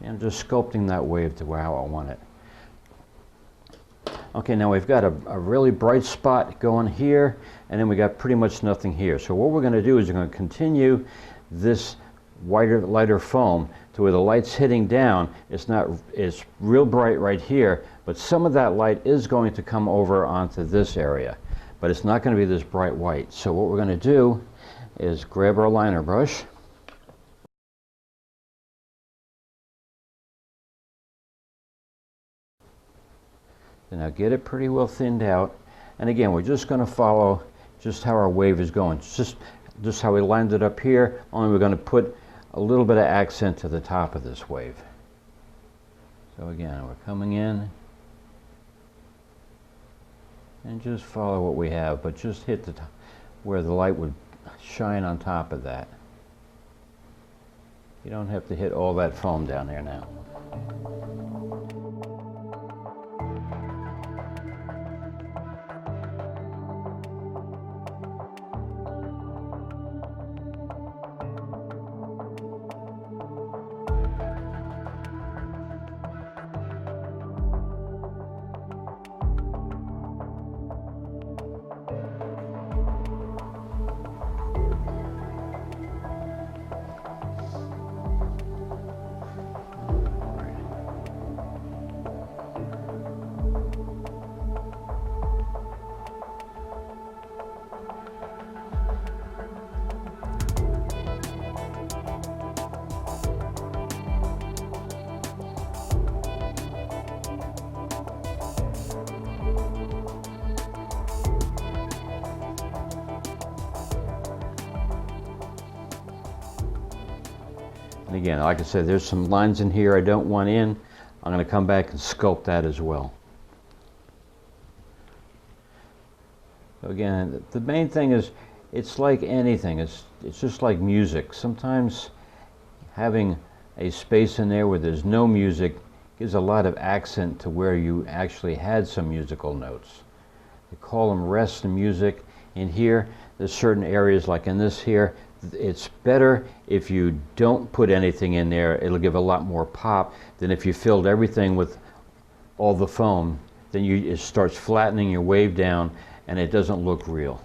I'm just sculpting that wave to how I want it. Okay, now we've got a really bright spot going here, and then we got pretty much nothing here. So what we're going to do is we're going to continue this lighter foam to where the light's hitting down. It's real bright right here, but some of that light is going to come over onto this area, but it's not going to be this bright white. So what we're going to do is grab our liner brush. And now get it pretty well thinned out. And again, we're just going to follow just how our wave is going. Just how we lined it up here, only we're going to put a little bit of accent to the top of this wave. So again, we're coming in and just follow what we have, but just hit the top where the light would shine on top of that. You don't have to hit all that foam down there now. And again, like I said, there's some lines in here I don't want in. I'm going to come back and sculpt that as well. So again, the main thing is, it's like anything. It's just like music. Sometimes having a space in there where there's no music gives a lot of accent to where you actually had some musical notes. They call them rests in music. In here, there's certain areas, like in this here, it's better if you don't put anything in there. It'll give a lot more pop than if you filled everything with all the foam. Then it starts flattening your wave down and it doesn't look real.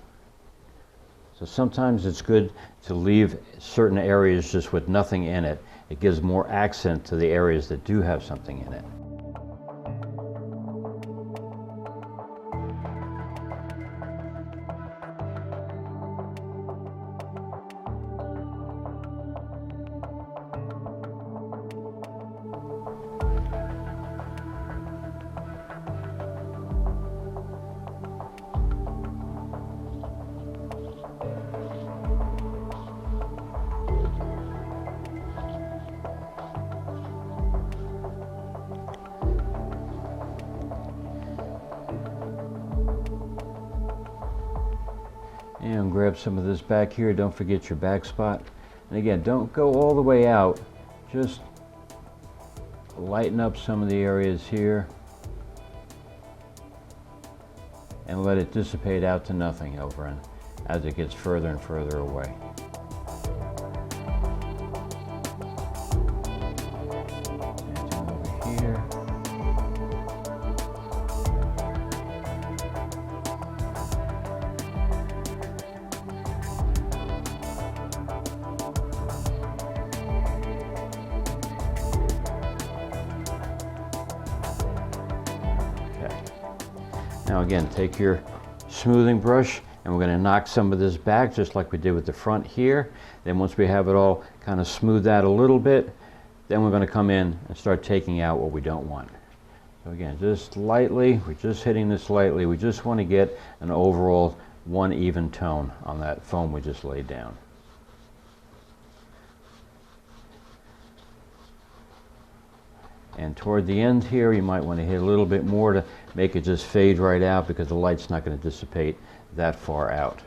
So sometimes it's good to leave certain areas just with nothing in it. It gives more accent to the areas that do have something in it. And grab some of this back here. Don't forget your back spot. And again, don't go all the way out. Just lighten up some of the areas here and let it dissipate out to nothing over and as it gets further and further away. Over here. Now again, take your smoothing brush and we're going to knock some of this back just like we did with the front here. Then once we have it all kind of smoothed out a little bit, then we're going to come in and start taking out what we don't want. So again, just lightly, we're just hitting this lightly. We just want to get an overall one even tone on that foam we just laid down. And toward the end here, you might want to hit a little bit more to make it just fade right out because the light's not going to dissipate that far out.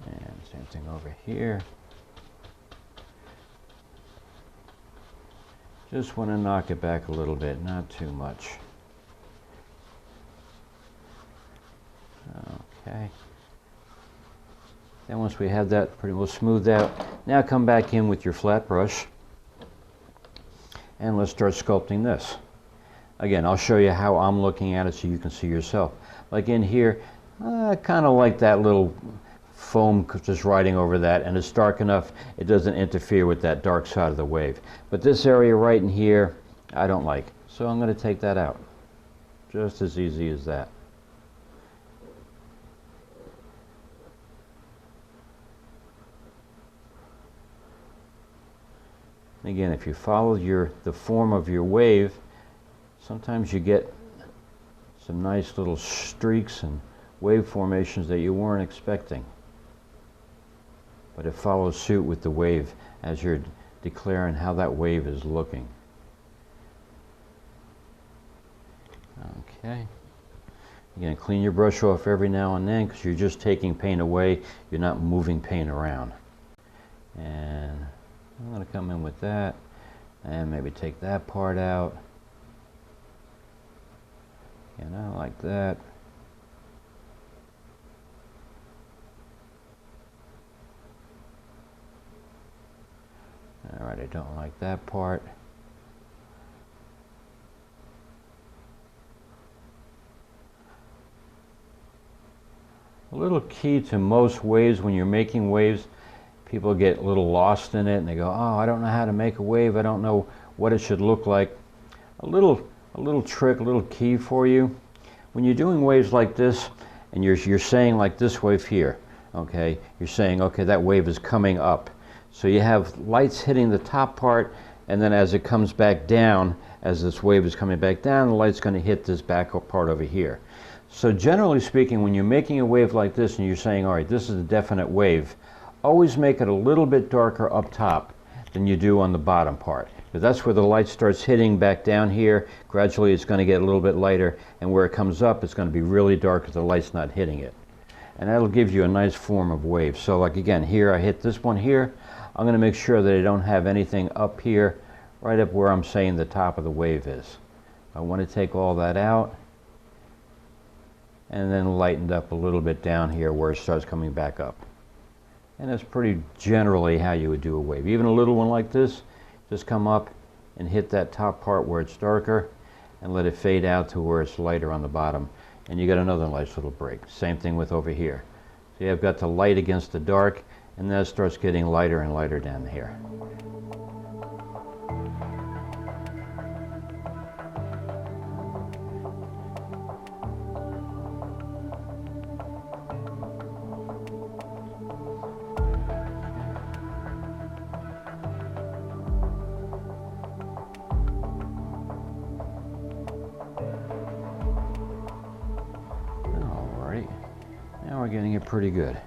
And same thing over here. Just want to knock it back a little bit, not too much. Okay. Then once we have that pretty well smoothed out, now come back in with your flat brush. And let's start sculpting this. Again, I'll show you how I'm looking at it so you can see yourself. Like in here, I kind of like that little foam just riding over that, and it's dark enough it doesn't interfere with that dark side of the wave. But this area right in here, I don't like. So I'm going to take that out. Just as easy as that. Again, if you follow the form of your wave, sometimes you get some nice little streaks and wave formations that you weren't expecting. But it follows suit with the wave as you're declaring how that wave is looking. Okay. Again, clean your brush off every now and then because you're just taking paint away. You're not moving paint around. And I'm going to come in with that and maybe take that part out. And I like that. All right, I don't like that part. A little key to most waves when you're making waves, people get a little lost in it and they go, oh, I don't know how to make a wave. I don't know what it should look like. A little trick, a little key for you. When you're doing waves like this and you're saying like this wave here, okay, you're saying, okay, that wave is coming up. So you have lights hitting the top part, and then as it comes back down, as this wave is coming back down, the light's going to hit this back part over here. So generally speaking, when you're making a wave like this and you're saying, all right, this is a definite wave, always make it a little bit darker up top than you do on the bottom part. Because that's where the light starts hitting back down here. Gradually it's going to get a little bit lighter, and where it comes up it's going to be really dark because the light's not hitting it. And that'll give you a nice form of wave. So like again, here I hit this one here. I'm going to make sure that I don't have anything up here, right up where I'm saying the top of the wave is. I want to take all that out and then lightened up a little bit down here where it starts coming back up. And that's pretty generally how you would do a wave. Even a little one like this, just come up and hit that top part where it's darker and let it fade out to where it's lighter on the bottom. And you get another nice little break. Same thing with over here. See, I've got the light against the dark, and then it starts getting lighter and lighter down here. Now we're getting it pretty good.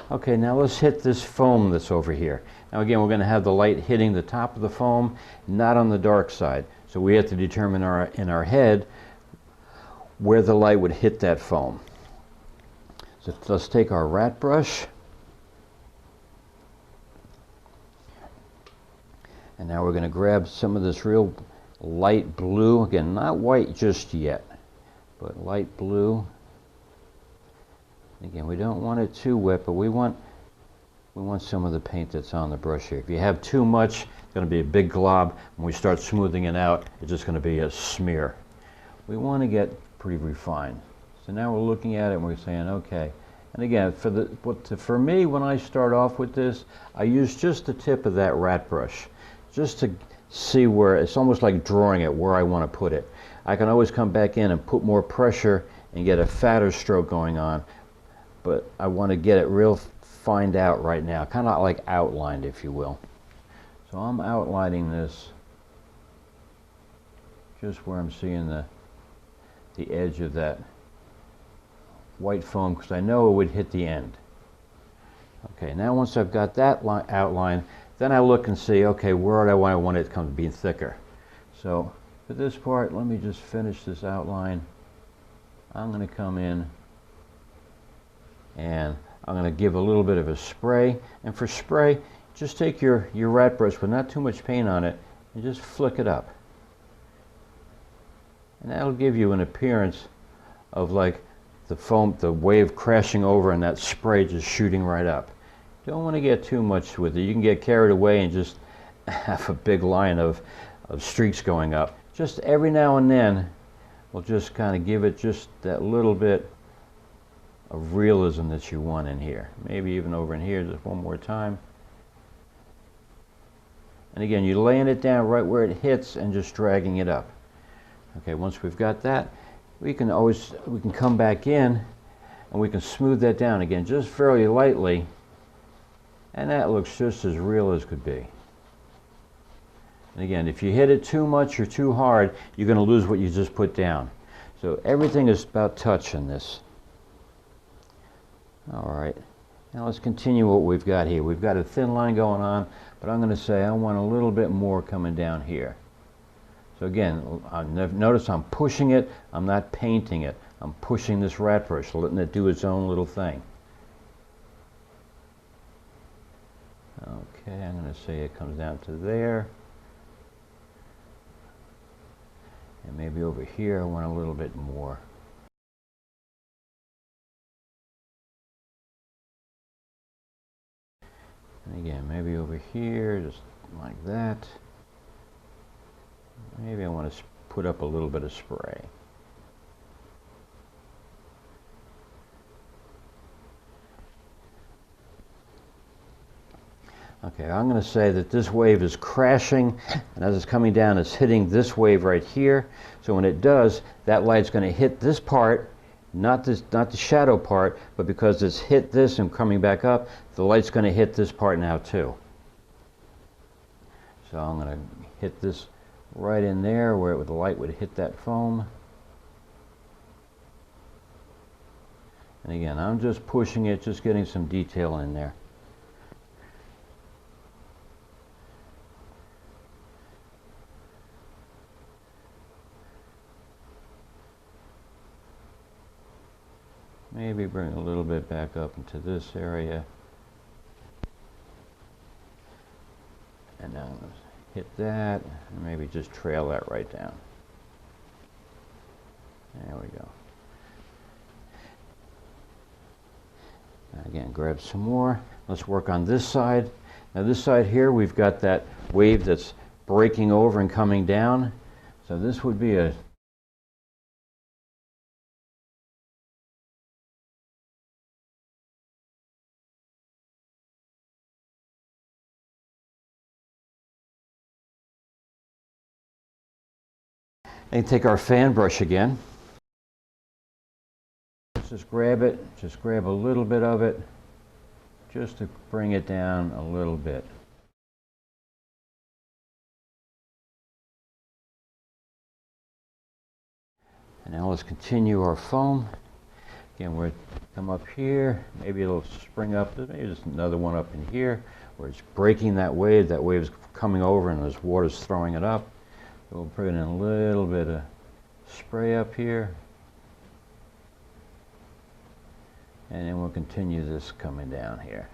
Okay, now let's hit this foam that's over here. Now again, we're going to have the light hitting the top of the foam, not on the dark side. So we have to determine in our head where the light would hit that foam. So let's take our rat brush. And now we're going to grab some of this real light blue. Again, not white just yet, but light blue. Again, we don't want it too wet, but we want some of the paint that's on the brush here. If you have too much, it's going to be a big glob. When we start smoothing it out, it's just going to be a smear. We want to get pretty refined. So now we're looking at it and we're saying, okay. And again, for me, when I start off with this, I use just the tip of that rat brush, just to see where, it's almost like drawing it where I want to put it. I can always come back in and put more pressure and get a fatter stroke going on. But I want to get it real fined out right now, kind of like outlined, if you will. So I'm outlining this just where I'm seeing the edge of that white foam, because I know it would hit the end. Okay, now once I've got that outline, then I look and see, okay, where do I want it to come to be thicker? So for this part, let me just finish this outline. I'm going to come in and I'm going to give a little bit of a spray. And for spray, just take your rat brush with not too much paint on it and just flick it up. And that'll give you an appearance of like the foam, the wave crashing over and that spray just shooting right up. Don't want to get too much with it. You can get carried away and just have a big line of streaks going up. Just every now and then, we'll just kind of give it just that little bit of realism that you want in here. Maybe even over in here, just one more time. And again, you're laying it down right where it hits and just dragging it up. Okay, once we've got that, we can come back in and we can smooth that down again, just fairly lightly. And that looks just as real as could be. And again, if you hit it too much or too hard, you're going to lose what you just put down. So everything is about touch in this. All right, now let's continue what we've got here. We've got a thin line going on, but I'm going to say I want a little bit more coming down here. So again, notice I'm pushing it, I'm not painting it. I'm pushing this rat brush, letting it do its own little thing. Okay, I'm going to say it comes down to there. And maybe over here I want a little bit more. And again, maybe over here, just like that. Maybe I want to put up a little bit of spray. Okay, I'm going to say that this wave is crashing, and as it's coming down, it's hitting this wave right here. So when it does, that light's going to hit this part, not the shadow part, but because it's hit this and coming back up, the light's going to hit this part now too. So I'm going to hit this right in there where the light would hit that foam. And again, I'm just pushing it, just getting some detail in there. Maybe bring a little bit back up into this area. And now I'm going to hit that, and maybe just trail that right down. There we go. Now again, grab some more. Let's work on this side. Now this side here, we've got that wave that's breaking over and coming down. So this would be a And take our fan brush again. Let's just grab it, just grab a little bit of it, just to bring it down a little bit. And now let's continue our foam. Again, we'll come up here, maybe it'll spring up, maybe there's another one up in here, where it's breaking that wave is coming over and there's water's throwing it up. So we'll put in a little bit of spray up here. And then we'll continue this coming down here.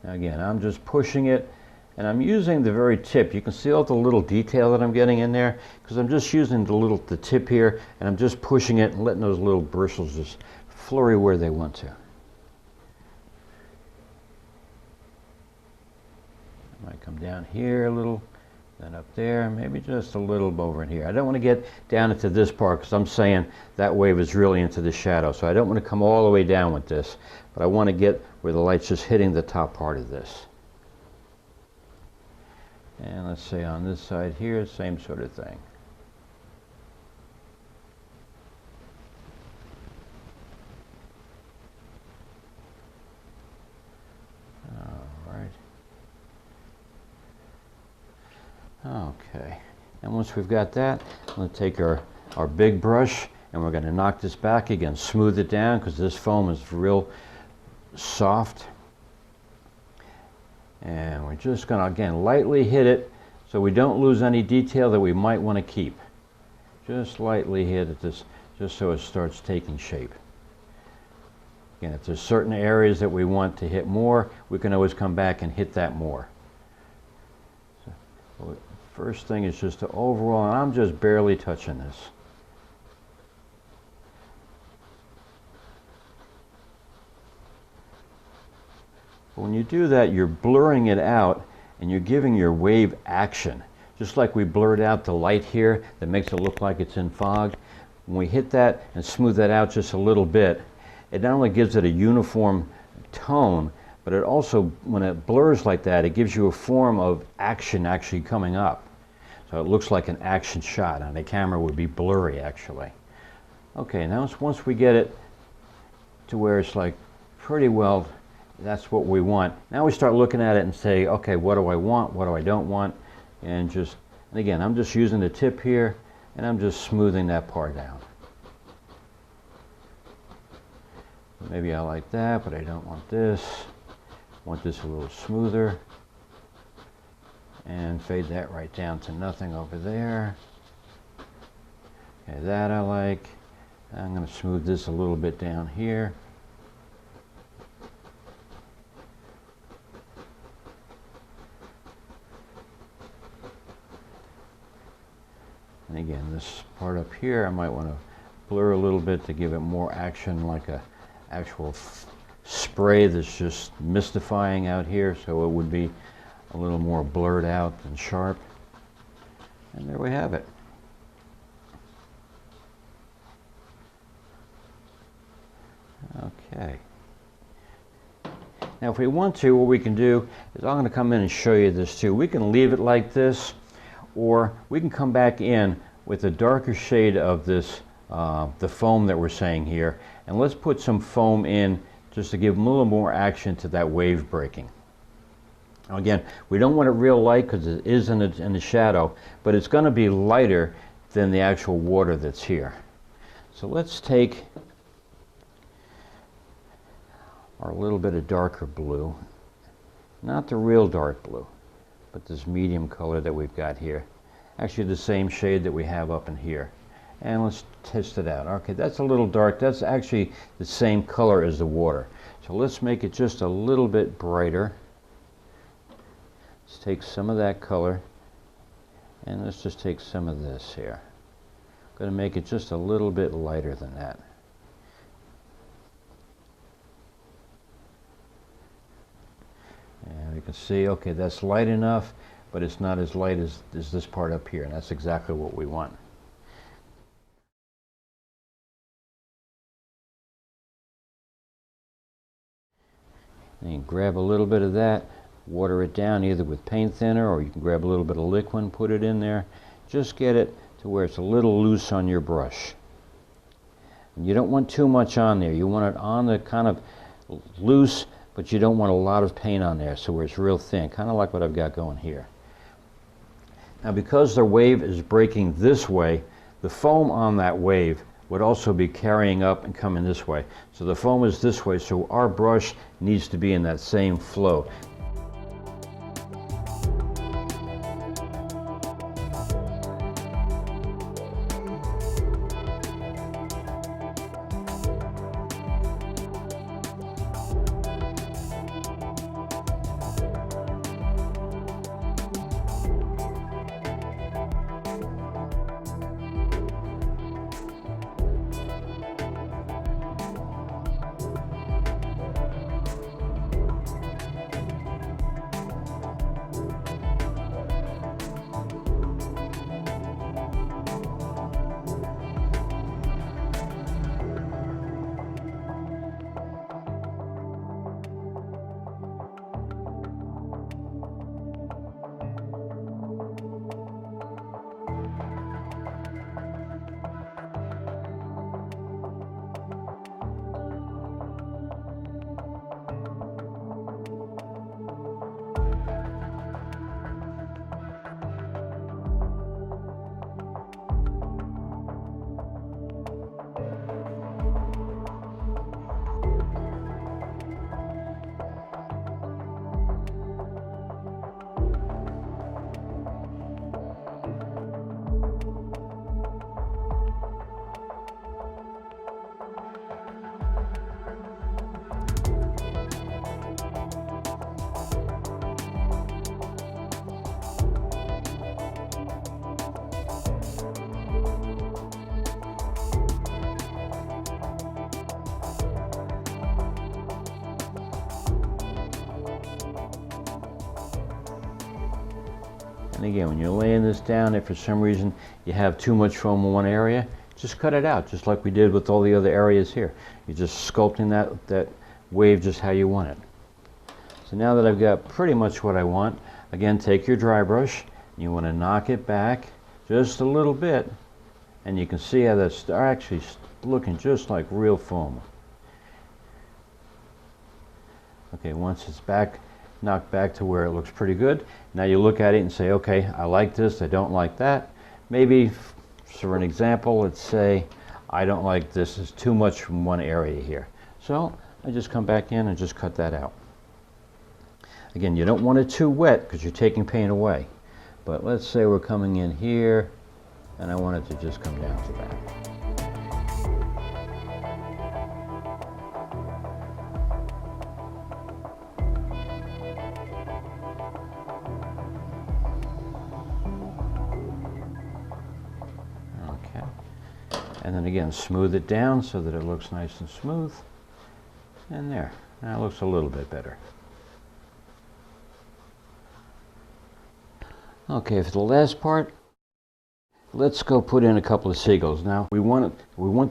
Now again, I'm just pushing it, and I'm using the very tip. You can see all the little detail that I'm getting in there, because I'm just using the tip here, and I'm just pushing it and letting those little bristles just flurry where they want to. I might come down here a little, then up there, maybe just a little over in here. I don't want to get down into this part, because I'm saying that wave is really into the shadow, so I don't want to come all the way down with this, but I want to get where the light's just hitting the top part of this. And let's say on this side here, same sort of thing. All right. Okay. And once we've got that, I'm going to take our big brush and we're going to knock this back again, smooth it down, because this foam is real soft. And we're just going to, again, lightly hit it so we don't lose any detail that we might want to keep. Just lightly hit it, just so it starts taking shape. Again, if there's certain areas that we want to hit more, we can always come back and hit that more. So, first thing is just to overall, and I'm just barely touching this. When you do that, you're blurring it out and you're giving your wave action. Just like we blurred out the light here that makes it look like it's in fog. When we hit that and smooth that out just a little bit, it not only gives it a uniform tone, but it also, when it blurs like that, it gives you a form of action actually coming up. So it looks like an action shot, and the camera would be blurry actually. Okay, now once we get it to where it's like pretty well, that's what we want. Now we start looking at it and say, okay, what do I want? What do I don't want? And again, I'm just using the tip here and I'm just smoothing that part down. Maybe I like that, but I don't want this. I want this a little smoother. And fade that right down to nothing over there. Okay, that I like. I'm going to smooth this a little bit down here. And again, this part up here, I might want to blur a little bit to give it more action, like a actual spray that's just mystifying out here, so it would be a little more blurred out and sharp. And there we have it. Okay. Now if we want to, what we can do is I'm going to come in and show you this too. We can leave it like this, or we can come back in with a darker shade of this, the foam that we're saying here, and let's put some foam in just to give a little more action to that wave breaking. Now again, we don't want it real light because it is in the shadow, but it's going to be lighter than the actual water that's here. So let's take our little bit of darker blue, not the real dark blue, but this medium color that we've got here. Actually the same shade that we have up in here. And let's test it out. Okay, that's a little dark. That's actually the same color as the water. So let's make it just a little bit brighter. Let's take some of that color and let's just take some of this here. I'm going to make it just a little bit lighter than that. And you can see, okay, that's light enough, but it's not as light as this part up here, and that's exactly what we want. And you grab a little bit of that, water it down either with paint thinner, or you can grab a little bit of liquid and put it in there. Just get it to where it's a little loose on your brush. And you don't want too much on there. You want it on the kind of loose, but you don't want a lot of paint on there, so where it's real thin, kind of like what I've got going here. Now, because the wave is breaking this way, the foam on that wave would also be carrying up and coming this way. So the foam is this way, so our brush needs to be in that same flow. And again, when you're laying this down, if for some reason you have too much foam in one area, just cut it out, just like we did with all the other areas here. You're just sculpting that wave just how you want it. So now that I've got pretty much what I want, again, take your dry brush, and you want to knock it back just a little bit, and you can see how that's actually looking just like real foam. Okay, once it's back, knocked back to where it looks pretty good. Now you look at it and say, okay, I like this, I don't like that. Maybe, for an example, let's say I don't like this, it's too much from one area here. So I just come back in and just cut that out. Again, you don't want it too wet because you're taking paint away. But let's say we're coming in here and I want it to just come down to that. And then again, smooth it down so that it looks nice and smooth. And there, now it looks a little bit better. Okay, for the last part, let's go put in a couple of seagulls. Now, we want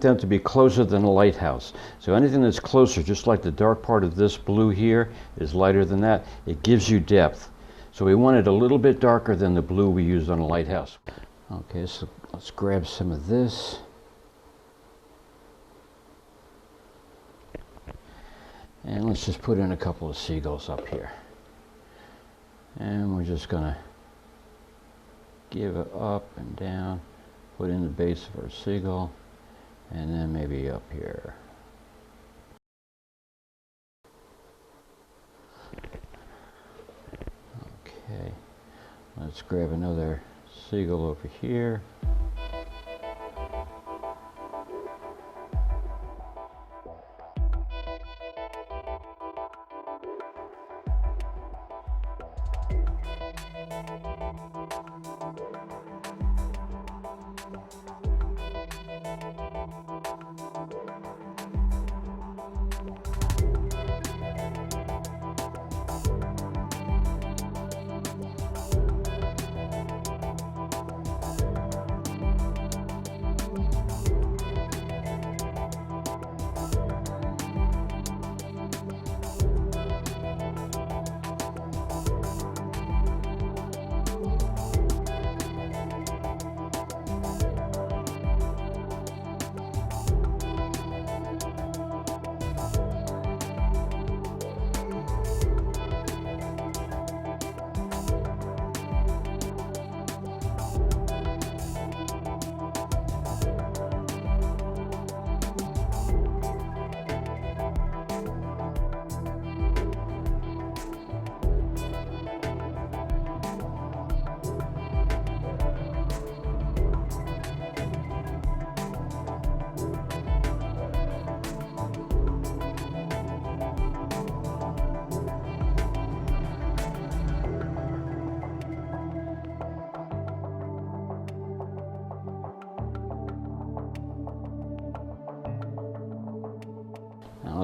them to be closer than the lighthouse. So anything that's closer, just like the dark part of this blue here is lighter than that, it gives you depth. So we want it a little bit darker than the blue we used on the lighthouse. Okay, so let's grab some of this. And let's just put in a couple of seagulls up here. And we're just going to give it up and down, put in the base of our seagull, and then maybe up here. Okay, let's grab another seagull over here.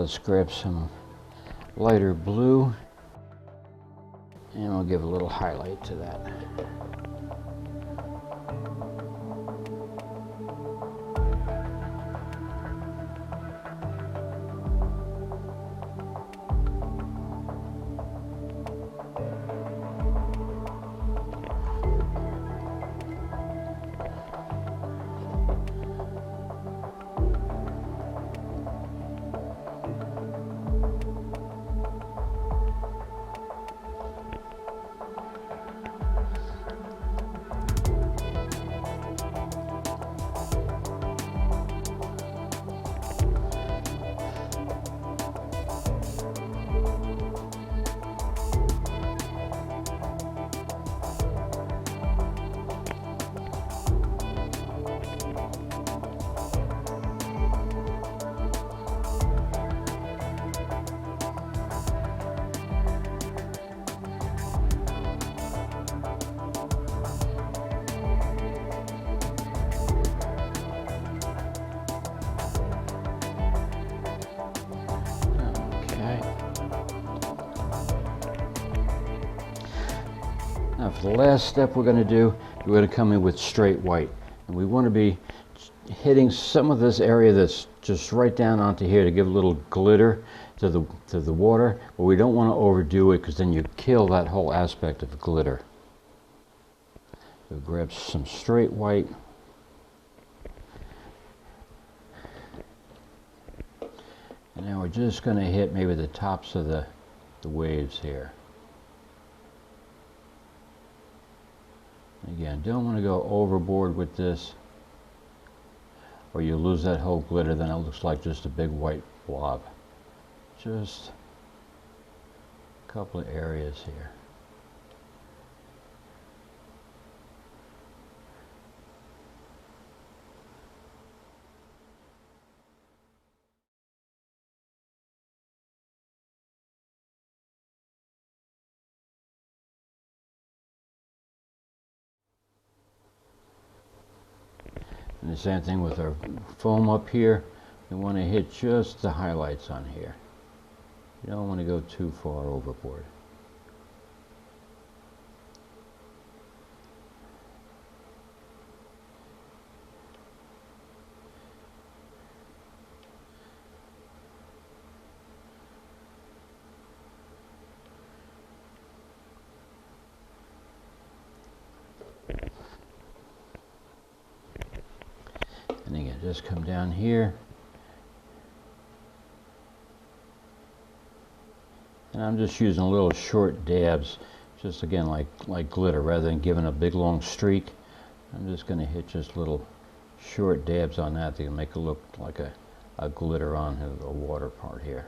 let's grab some lighter blue and we'll give a little highlight to that. Now for the last step we're going to do, we're going to come in with straight white. And we want to be hitting some of this area that's just right down onto here to give a little glitter to the water, but we don't want to overdo it because then you kill that whole aspect of the glitter. So grab some straight white. And now we're just going to hit maybe the tops of the waves here. Again, don't want to go overboard with this or you lose that whole glitter, then it looks like just a big white blob. Just a couple of areas here. And the same thing with our foam up here. We want to hit just the highlights on here. You don't want to go too far overboard. And again, just come down here. And I'm just using little short dabs, just again like glitter, rather than giving a big long streak. I'm just going to hit just little short dabs on that to make it look like a glitter on the water part here.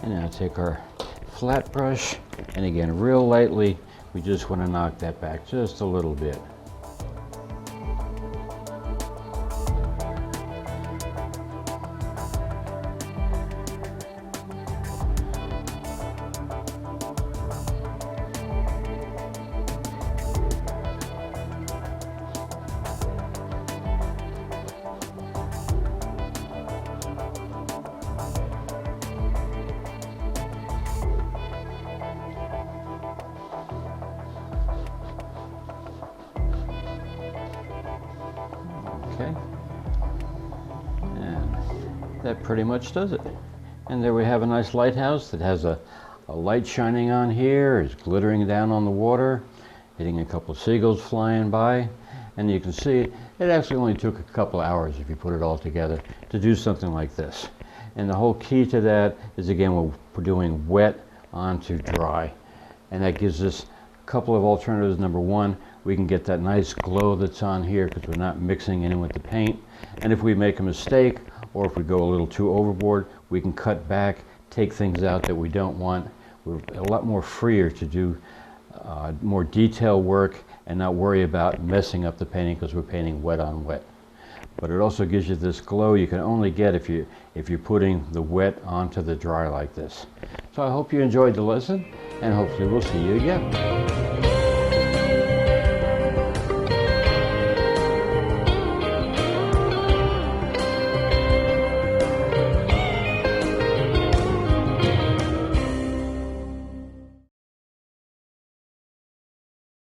And now take our flat brush, and again, real lightly, we just want to knock that back just a little bit. Okay, and that pretty much does it. And there we have a nice lighthouse that has a light shining on here, it's glittering down on the water, hitting a couple of seagulls flying by, and you can see it actually only took a couple of hours, if you put it all together, to do something like this. And the whole key to that is, again, we're doing wet onto dry, and that gives us a couple of alternatives. Number one, we can get that nice glow that's on here because we're not mixing in with the paint. And if we make a mistake, or if we go a little too overboard, we can cut back, take things out that we don't want. We're a lot more freer to do more detail work and not worry about messing up the painting because we're painting wet on wet. But it also gives you this glow you can only get if you're putting the wet onto the dry like this. So I hope you enjoyed the lesson, and hopefully we'll see you again.